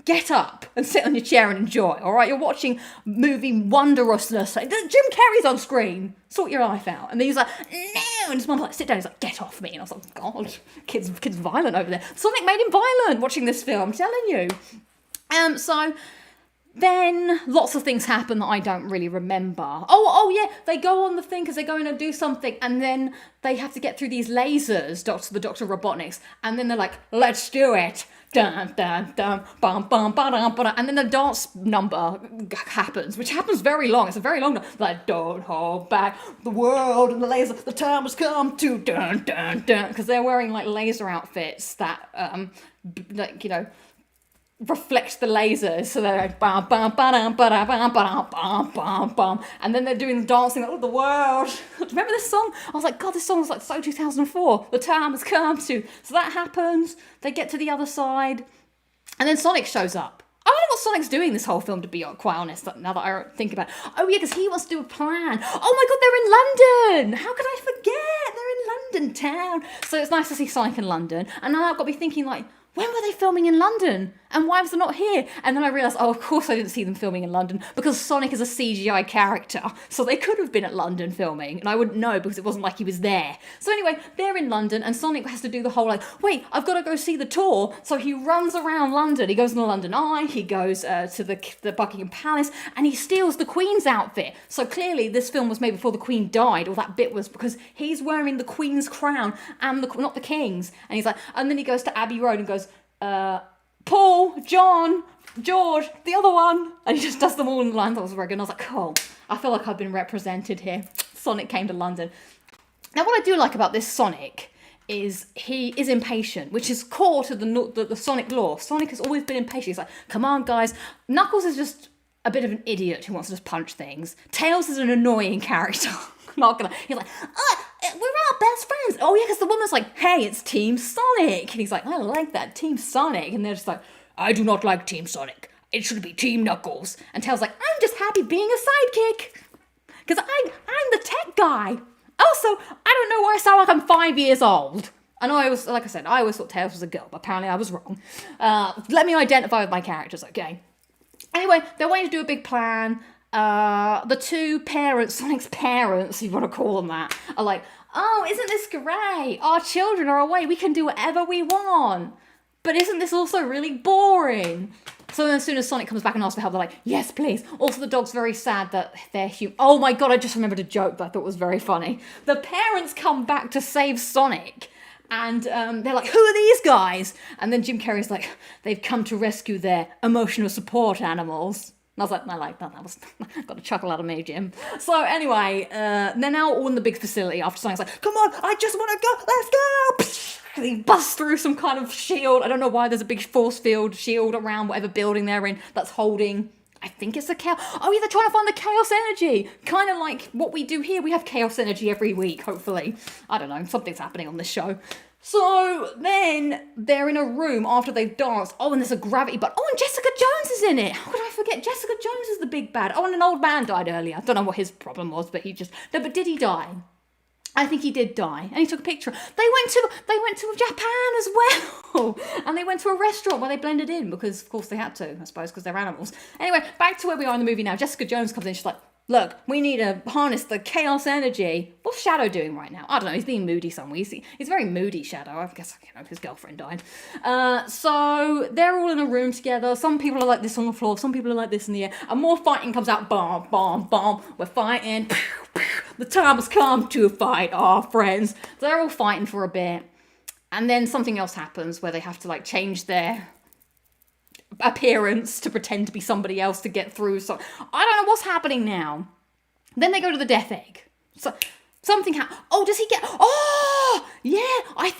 get up and sit on your chair and enjoy, all right? You're watching movie Wondrousness. Jim Carrey's on screen. Sort your life out. And then he's like, no. And his mum's like, sit down. He's like, get off me. And I was like, God, kid's violent over there. Sonic made him violent watching this film, I'm telling you. So then lots of things happen that I don't really remember. Oh yeah, they go on the thing because they're going to do something, and then they have to get through these lasers, the Dr. Robotniks, and then they're like, let's do it. Dun, dun, dun, bum, bum, ba-dum, ba-dum. And then the dance number happens, which happens very long. It's a very long, like, don't hold back the world and the laser, the time has come to dun, dun, dun, because they're wearing, like, laser outfits that, like, you know, reflect the lasers, so they're like bam bam bam bam bam bam bam bam, and then they're doing the dancing like, oh, the world. Remember this song? I was like, God, this song was like so 2004. The time has come to. So that happens. They get to the other side, and then Sonic shows up. I don't know what Sonic's doing this whole film, to be quite honest, now that I think about it. Oh yeah, because he wants to do a plan. Oh my God, they're in London! How could I forget? They're in London town. So it's nice to see Sonic in London, and now I've got to be thinking like, when were they filming in London? And why was it not here? And then I realised, oh, of course I didn't see them filming in London because Sonic is a CGI character. So they could have been at London filming, and I wouldn't know because it wasn't like he was there. So anyway, they're in London, and Sonic has to do the whole like, wait, I've got to go see the tour. So he runs around London. He goes in the London Eye, he goes to the Buckingham Palace, and he steals the Queen's outfit. So clearly this film was made before the Queen died, or that bit was, because he's wearing the Queen's crown and not the King's. And he's like, and then he goes to Abbey Road and goes, Paul, John, George, the other one. And he just does them all in the line. That was very good. And I was like, cool. I feel like I've been represented here. Sonic came to London. Now, what I do like about this Sonic is he is impatient, which is core to the Sonic lore. Sonic has always been impatient. He's like, come on, guys. Knuckles is just a bit of an idiot who wants to just punch things. Tails is an annoying character. Not gonna. He's like, we're our best friends. Oh yeah, because the woman's like, hey, it's Team Sonic, and he's like, I like that, Team Sonic, and they're just like, I do not like Team Sonic. It should be Team Knuckles. And Tails like, I'm just happy being a sidekick, because I'm the tech guy. Also, I don't know why I sound like I'm 5 years old. I know like I said, I always thought Tails was a girl, but apparently I was wrong. Let me identify with my characters, okay? Anyway, they're waiting to do a big plan. The two parents, Sonic's parents, if you want to call them that, are like, oh, isn't this great? Our children are away. We can do whatever we want. But isn't this also really boring? So then as soon as Sonic comes back and asks for help, they're like, yes, please. Also, the dog's very sad that they're human. Oh my God, I just remembered a joke that I thought was very funny. The parents come back to save Sonic. And they're like, who are these guys? And then Jim Carrey's like, they've come to rescue their emotional support animals. And I was like, I like that. That was got a chuckle out of me, Jim. So anyway, they're now all in the big facility after Sonic's like, come on, I just want to go, let's go. And he busts through some kind of shield. I don't know why there's a big force field shield around whatever building they're in that's holding, I think it's a chaos. Oh yeah, they're trying to find the chaos energy. Kind of like what we do here. We have chaos energy every week, hopefully. I don't know, something's happening on this show. So then they're in a room after they've danced. Oh, and there's a gravity button. Oh, and Jessica Jones is in it. How could I forget? Jessica Jones is the big bad. Oh, and an old man died earlier. I don't know what his problem was, but no, but did he die? I think he did die, and he took a picture. They went to Japan as well, and they went to a restaurant where they blended in because, of course, they had to, I suppose, because they're animals. Anyway, back to where we are in the movie now. Jessica Jones comes in. She's like, look, we need to harness the chaos energy. What's Shadow doing right now? I don't know, he's being moody somewhere. He's very moody, Shadow. I guess, his girlfriend died. So they're all in a room together. Some people are like this on the floor, some people are like this in the air. And more fighting comes out. Bomb, bomb, bomb. We're fighting. The time has come to fight our friends. So they're all fighting for a bit. And then something else happens where they have to like change their appearance to pretend to be somebody else to get through. So I don't know what's happening now. Then they go to the death egg. So something oh, does he get? Oh, yeah. How did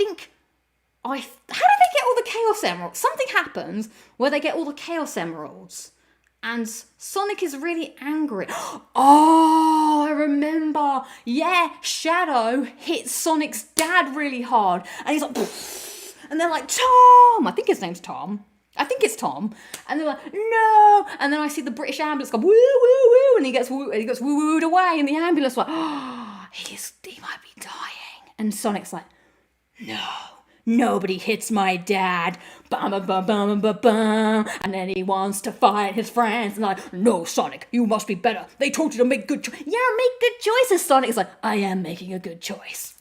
they get all the chaos emeralds? Something happens where they get all the chaos emeralds, and Sonic is really angry. Oh, I remember. Yeah, Shadow hits Sonic's dad really hard, and he's like, poof, and they're like, Tom. I think his name's Tom. I think it's Tom. And they're like, no. And then I see the British ambulance go, woo, woo, woo. And he gets woo-wooed away. And the ambulance like, oh, he might be dying. And Sonic's like, no, nobody hits my dad. Bum, bum, bum, bum, bum, bum. And then he wants to fight his friends. And like, no, Sonic, you must be better. They told you to make good choices. Yeah, make good choices. Sonic's like, I am making a good choice.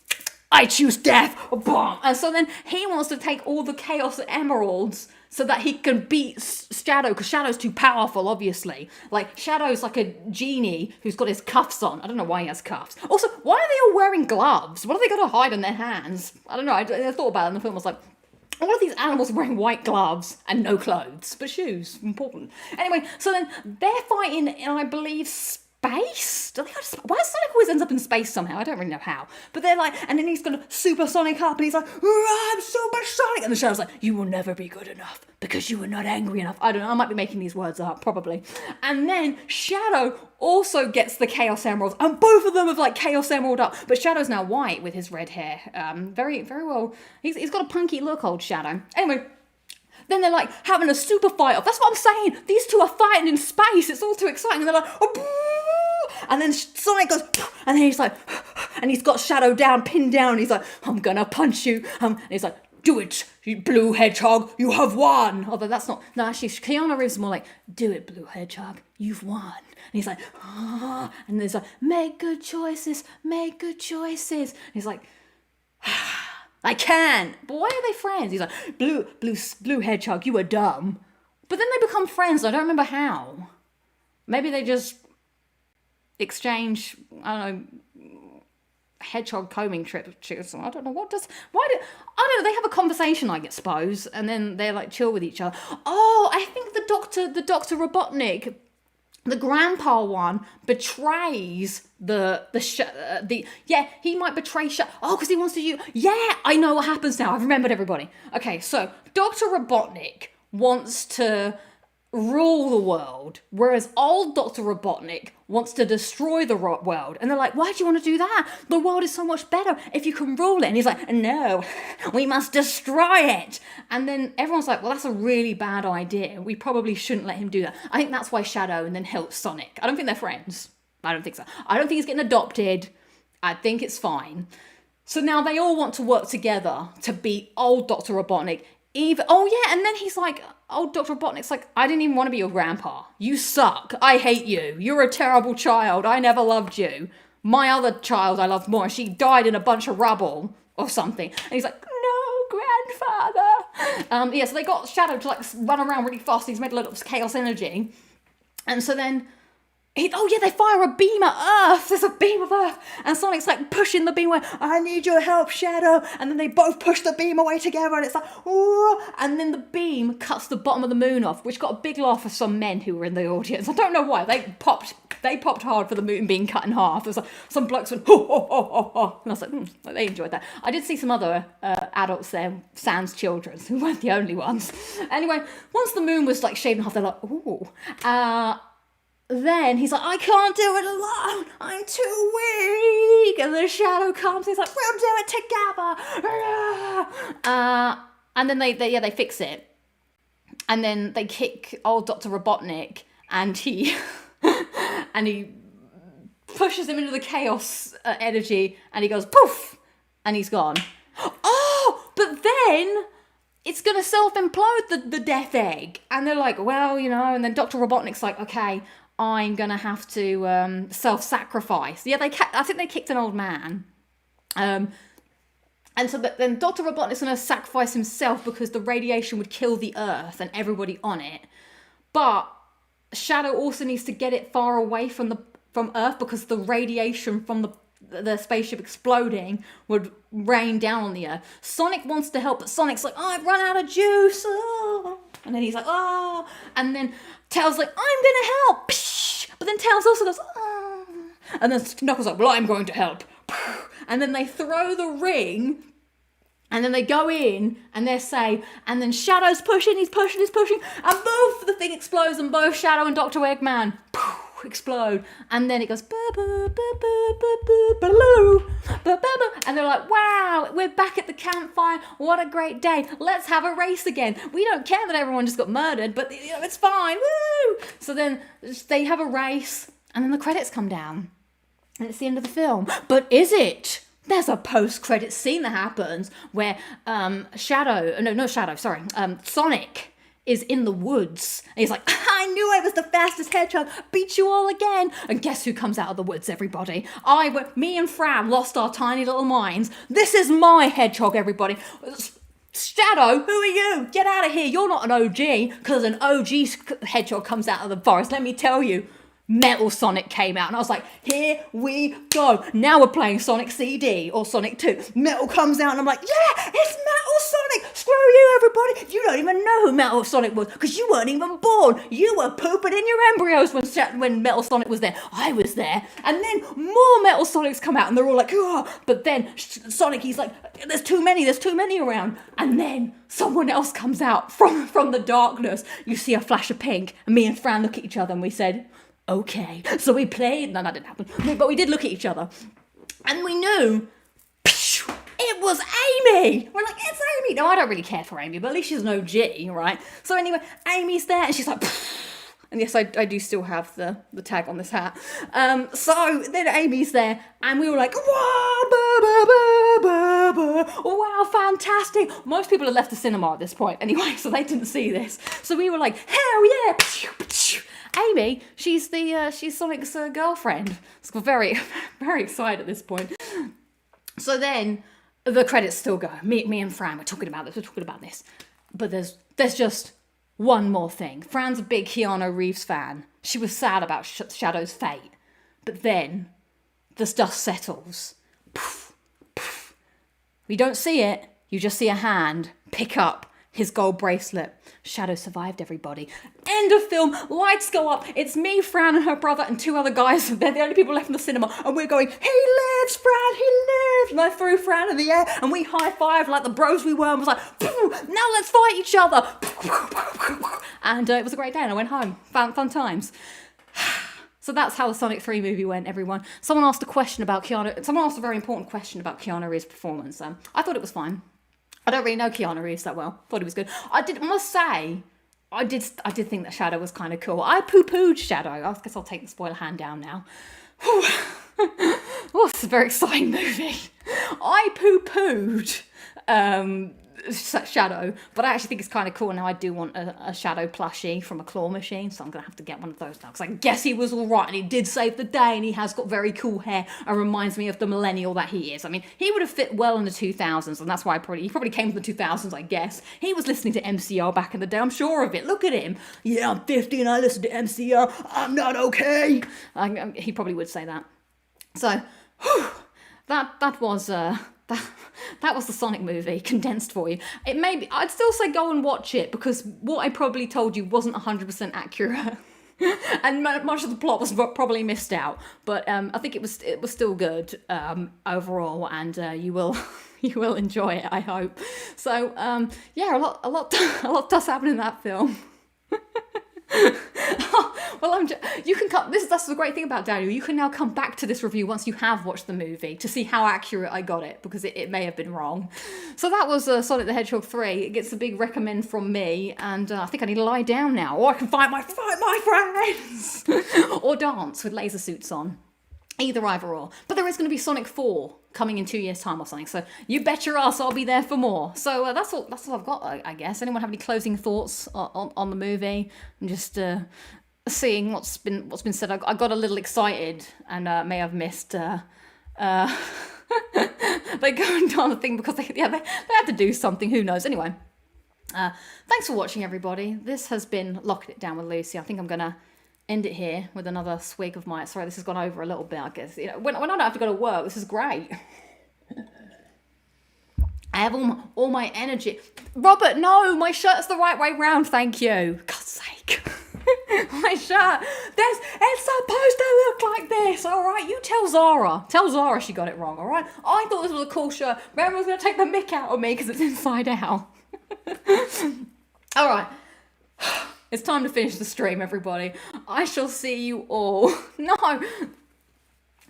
I choose death. Boom. And so then he wants to take all the Chaos Emeralds so that he can beat Shadow, because Shadow's too powerful, obviously. Like, Shadow's like a genie who's got his cuffs on. I don't know why he has cuffs. Also, why are they all wearing gloves? What are they going to hide in their hands? I don't know. I thought about it in the film. I was like, all of these animals are wearing white gloves and no clothes, but shoes, important. Anyway, so then they're fighting in, I believe, space? Why Sonic always ends up in space somehow? I don't really know how. But they're like, and then he's gonna supersonic up and he's like, I'm supersonic. And the Shadow's like, you will never be good enough because you were not angry enough. I don't know, I might be making these words up, probably. And then Shadow also gets the Chaos Emeralds, and both of them have like Chaos Emerald up. But Shadow's now white with his red hair. Very, very well. He's got a punky look, old Shadow. Anyway. Then they're like having a super fight off. That's what I'm saying. These two are fighting in space. It's all too exciting. And they're like, oh, and then Sonic goes, and then he's like, and he's got Shadow down, pinned down. And he's like, I'm gonna punch you. And he's like, do it, you blue hedgehog. You have won. Although that's not. No, actually, Keanu Reeves is more like, do it, blue hedgehog. You've won. And he's like, ah. And there's like, make good choices. Make good choices. And he's like, I can. But why are they friends? He's like, blue hedgehog, you are dumb. But then they become friends. I don't remember how. Maybe they just exchange, I don't know, hedgehog combing trips. I don't know I don't know, they have a conversation, I suppose, and then they're like chill with each other. Oh, I think the Dr. Robotnik, the grandpa one, betrays he might betray because he wants to use, I know what happens now. I've remembered everybody. Okay, so Dr. Robotnik wants to rule the world, whereas old Dr. Robotnik wants to destroy the world. And they're like, why do you want to do that? The world is so much better if you can rule it. And he's like, no, we must destroy it. And then everyone's like, well, that's a really bad idea. We probably shouldn't let him do that. I think that's why Shadow and then helps Sonic. I don't think they're friends. I don't think so. I don't think he's getting adopted. I think it's fine. So now they all want to work together to beat old Dr. Robotnik. And then he's like, old Dr. Robotnik's like, I didn't even want to be your grandpa. You suck. I hate you. You're a terrible child. I never loved you. My other child I loved more. She died in a bunch of rubble or something. And he's like, no, grandfather. So they got Shadow to like run around really fast. He's made a lot of chaos energy. And so then they fire a beam at Earth. There's a beam of Earth. And Sonic's like pushing the beam away. I need your help, Shadow. And then they both push the beam away together. And it's like, ooh. And then the beam cuts the bottom of the moon off, which got a big laugh for some men who were in the audience. I don't know why. They popped hard for the moon being cut in half. There's like, some blokes went, ho, ho, ho, ho, ho. And I was like, they enjoyed that. I did see some other adults there, sans children, who weren't the only ones. Anyway, once the moon was like shaved in half, they're like, ooh. Then he's like, I can't do it alone. I'm too weak. And the Shadow comes. He's like, we'll do it together. And then they fix it. And then they kick old Dr. Robotnik, and he pushes him into the chaos energy, and he goes poof, and he's gone. Oh, but then it's going to self-implode the death egg. And they're like, well, and then Dr. Robotnik's like, okay, I'm gonna have to self-sacrifice. Yeah, I think they kicked an old man. And so then Dr. Robotnik's going to sacrifice himself because the radiation would kill the Earth and everybody on it. But Shadow also needs to get it far away from Earth because the radiation from the spaceship exploding would rain down on the Earth. Sonic wants to help, but Sonic's like, oh, I've run out of juice. Oh. And then he's like, oh. And then Tails like, I'm going to help. But then Tails also goes, oh. And then Knuckles like, well, I'm going to help. And then they throw the ring, and then they go in, and they're safe, and then Shadow's pushing, he's pushing, and both the thing explodes, and both Shadow and Dr. Eggman explode, and then it goes, and they're like, wow, we're back at the campfire, what a great day, let's have a race again. We don't care that everyone just got murdered, but it's fine, woo! So then they have a race, and then the credits come down. And it's the end of the film. But is it? There's a post-credit scene that happens where Sonic is in the woods. And he's like, I knew I was the fastest hedgehog. Beat you all again. And guess who comes out of the woods, everybody? Me and Fran lost our tiny little minds. This is my hedgehog, everybody. Shadow, who are you? Get out of here. You're not an OG. Because an OG hedgehog comes out of the forest. Let me tell you. Metal Sonic came out and I was like, here we go. Now we're playing Sonic CD or Sonic 2. Metal comes out and I'm like, yeah, it's Metal Sonic. Screw you, everybody. You don't even know who Metal Sonic was because you weren't even born. You were pooping in your embryos when Metal Sonic was there. I was there. And then more Metal Sonics come out and they're all like, oh. But then Sonic, he's like, there's too many around. And then someone else comes out from the darkness. You see a flash of pink and me and Fran look at each other and we said, okay, so we played. No, that didn't happen. But we did look at each other, and we knew it was Amy. We're like, it's Amy. No, I don't really care for Amy, but at least she's an OG, right? So anyway, Amy's there, and she's like, and yes, I do still have the tag on this hat. So then Amy's there, and we were like, wow, fantastic. Most people had left the cinema at this point anyway, so they didn't see this. So we were like, hell yeah. Amy, she's Sonic's girlfriend. So we're very, very excited at this point. So then the credits still go. Me and Fran, we're talking about this. But there's just one more thing. Fran's a big Keanu Reeves fan. She was sad about Shadow's fate. But then the dust settles. Poof, poof. We don't see it. You just see a hand pick up his gold bracelet. Shadow survived, everybody. End of film. Lights go up. It's me, Fran, and her brother, and two other guys. They're the only people left in the cinema. And we're going, he lives, Fran, he lives. And I threw Fran in the air, and we high-fived like the bros we were, and was like, now let's fight each other. And it was a great day, and I went home. Fun times. So that's how the Sonic 3 movie went, everyone. Someone asked a very important question about Keanu Reeves' performance. I thought it was fine. I don't really know Keanu Reeves that well. Thought he was good. I must say, I did think that Shadow was kind of cool. I poo-pooed Shadow. I guess I'll take the spoiler hand down now. Oh, it's a very exciting movie. I poo-pooed Shadow, but I actually think it's kind of cool. Now I do want a Shadow plushie from a claw machine, so I'm gonna have to get one of those now because I guess he was all right and he did save the day and he has got very cool hair and reminds me of the millennial that he is. I mean, he would have fit well in the 2000s, and that's why he probably came from the 2000s, I guess. He was listening to MCR back in the day, I'm sure of it. Look at him. Yeah, I'm 50 and I listen to MCR. I'm not okay. He probably would say that. So, that was that was the Sonic movie, condensed for you. I'd still say go and watch it, because what I probably told you wasn't 100% accurate. And much of the plot was probably missed out. But I think it was still good overall, and you will enjoy it, I hope. So yeah, a lot does happen in that film. Well, you can come. That's the great thing about Daniel. You can now come back to this review once you have watched the movie to see how accurate I got it, because it may have been wrong. So that was Sonic the Hedgehog 3. It gets a big recommend from me, and I think I need to lie down now, or I can fight my friends, or dance with laser suits on. Either or. But there is going to be Sonic 4 coming in 2 years' time or something, so you bet your ass I'll be there for more. So that's all I've got, I guess. Anyone have any closing thoughts on the movie? And just seeing what's been said. I got a little excited and may have missed. They going on the thing because they had to do something. Who knows? Anyway, thanks for watching, everybody. This has been Locking It Down with Lucy. I think I'm gonna end it here with another swig of my. Sorry, this has gone over a little bit. I guess when I don't have to go to work, this is great. I have all my energy. Robert, no, my shirt's the right way round. Thank you. God's sake. My shirt. It's supposed to look like this, all right? You tell Zara. Tell Zara she got it wrong, all right? I thought this was a cool shirt. Remember, was going to take the mick out of me because it's inside out. All right. It's time to finish the stream, everybody. I shall see you all. No.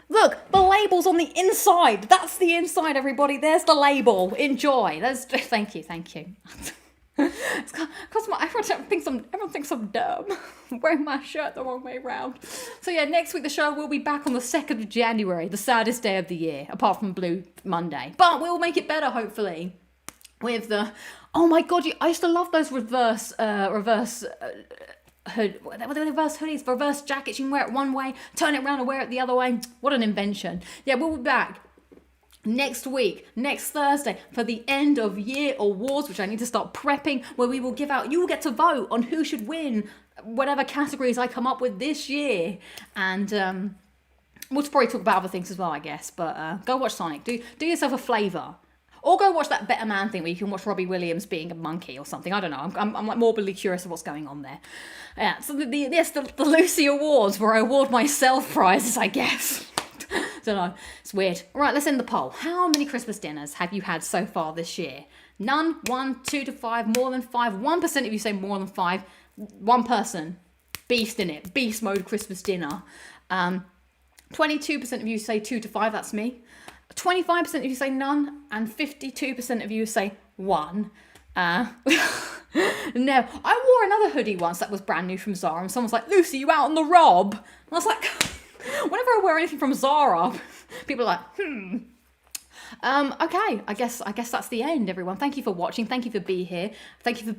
Look, the label's on the inside. That's the inside, everybody. There's the label. Enjoy. Thank you. It's because everyone thinks I'm dumb. I'm wearing my shirt the wrong way round. So yeah, next week the show will be back on the 2nd of January, the saddest day of the year, apart from Blue Monday. But we'll make it better, hopefully. With the, oh my god, I used to love those reverse hoodies, reverse jackets. You can wear it one way, turn it around and wear it the other way. What an invention. Yeah, we'll be back next week, next Thursday, for the end of year awards, which I need to start prepping, where we will give out, you will get to vote on who should win whatever categories I come up with this year. And we'll probably talk about other things as well, I guess. But go watch Sonic. Do yourself a flavour. Or go watch that Better Man thing where you can watch Robbie Williams being a monkey or something. I don't know. I'm like morbidly curious of what's going on there. Yeah. So the Lucy Awards, where I award myself prizes, I guess. Don't know. It's weird. All right, let's end the poll. How many Christmas dinners have you had so far this year? None, 1, 2 to 5, more than 5. 1% of you say more than 5. One person, beast in it. Beast mode Christmas dinner. 22% of you say 2 to 5. That's me. 25% of you say none, and 52% of you say 1. No, I wore another hoodie once that was brand new from Zara, and someone's like, Lucy, you out on the rob? And I was like, whenever I wear anything from Zara, people are like, okay, I guess that's the end, everyone. Thank you for watching. Thank you for being here. Thank you for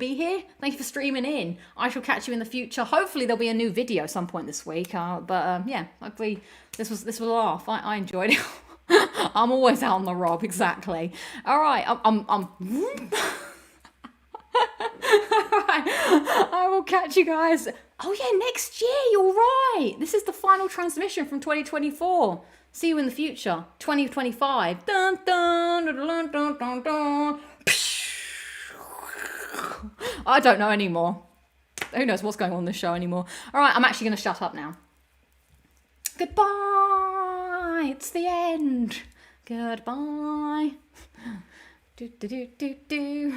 streaming in. I shall catch you in the future. Hopefully there'll be a new video at some point this week. Yeah, hopefully this was a laugh. I enjoyed it. I'm always out on the rob, exactly. All right, I'm All right, I will catch you guys. Oh yeah, next year, you're right. This is the final transmission from 2024. See you in the future, 2025. Dun, dun, dun, dun, dun, dun, dun. I don't know anymore. Who knows what's going on in this show anymore. All right, I'm actually going to shut up now. Goodbye. It's the end. Goodbye. Do, do, do, do, do.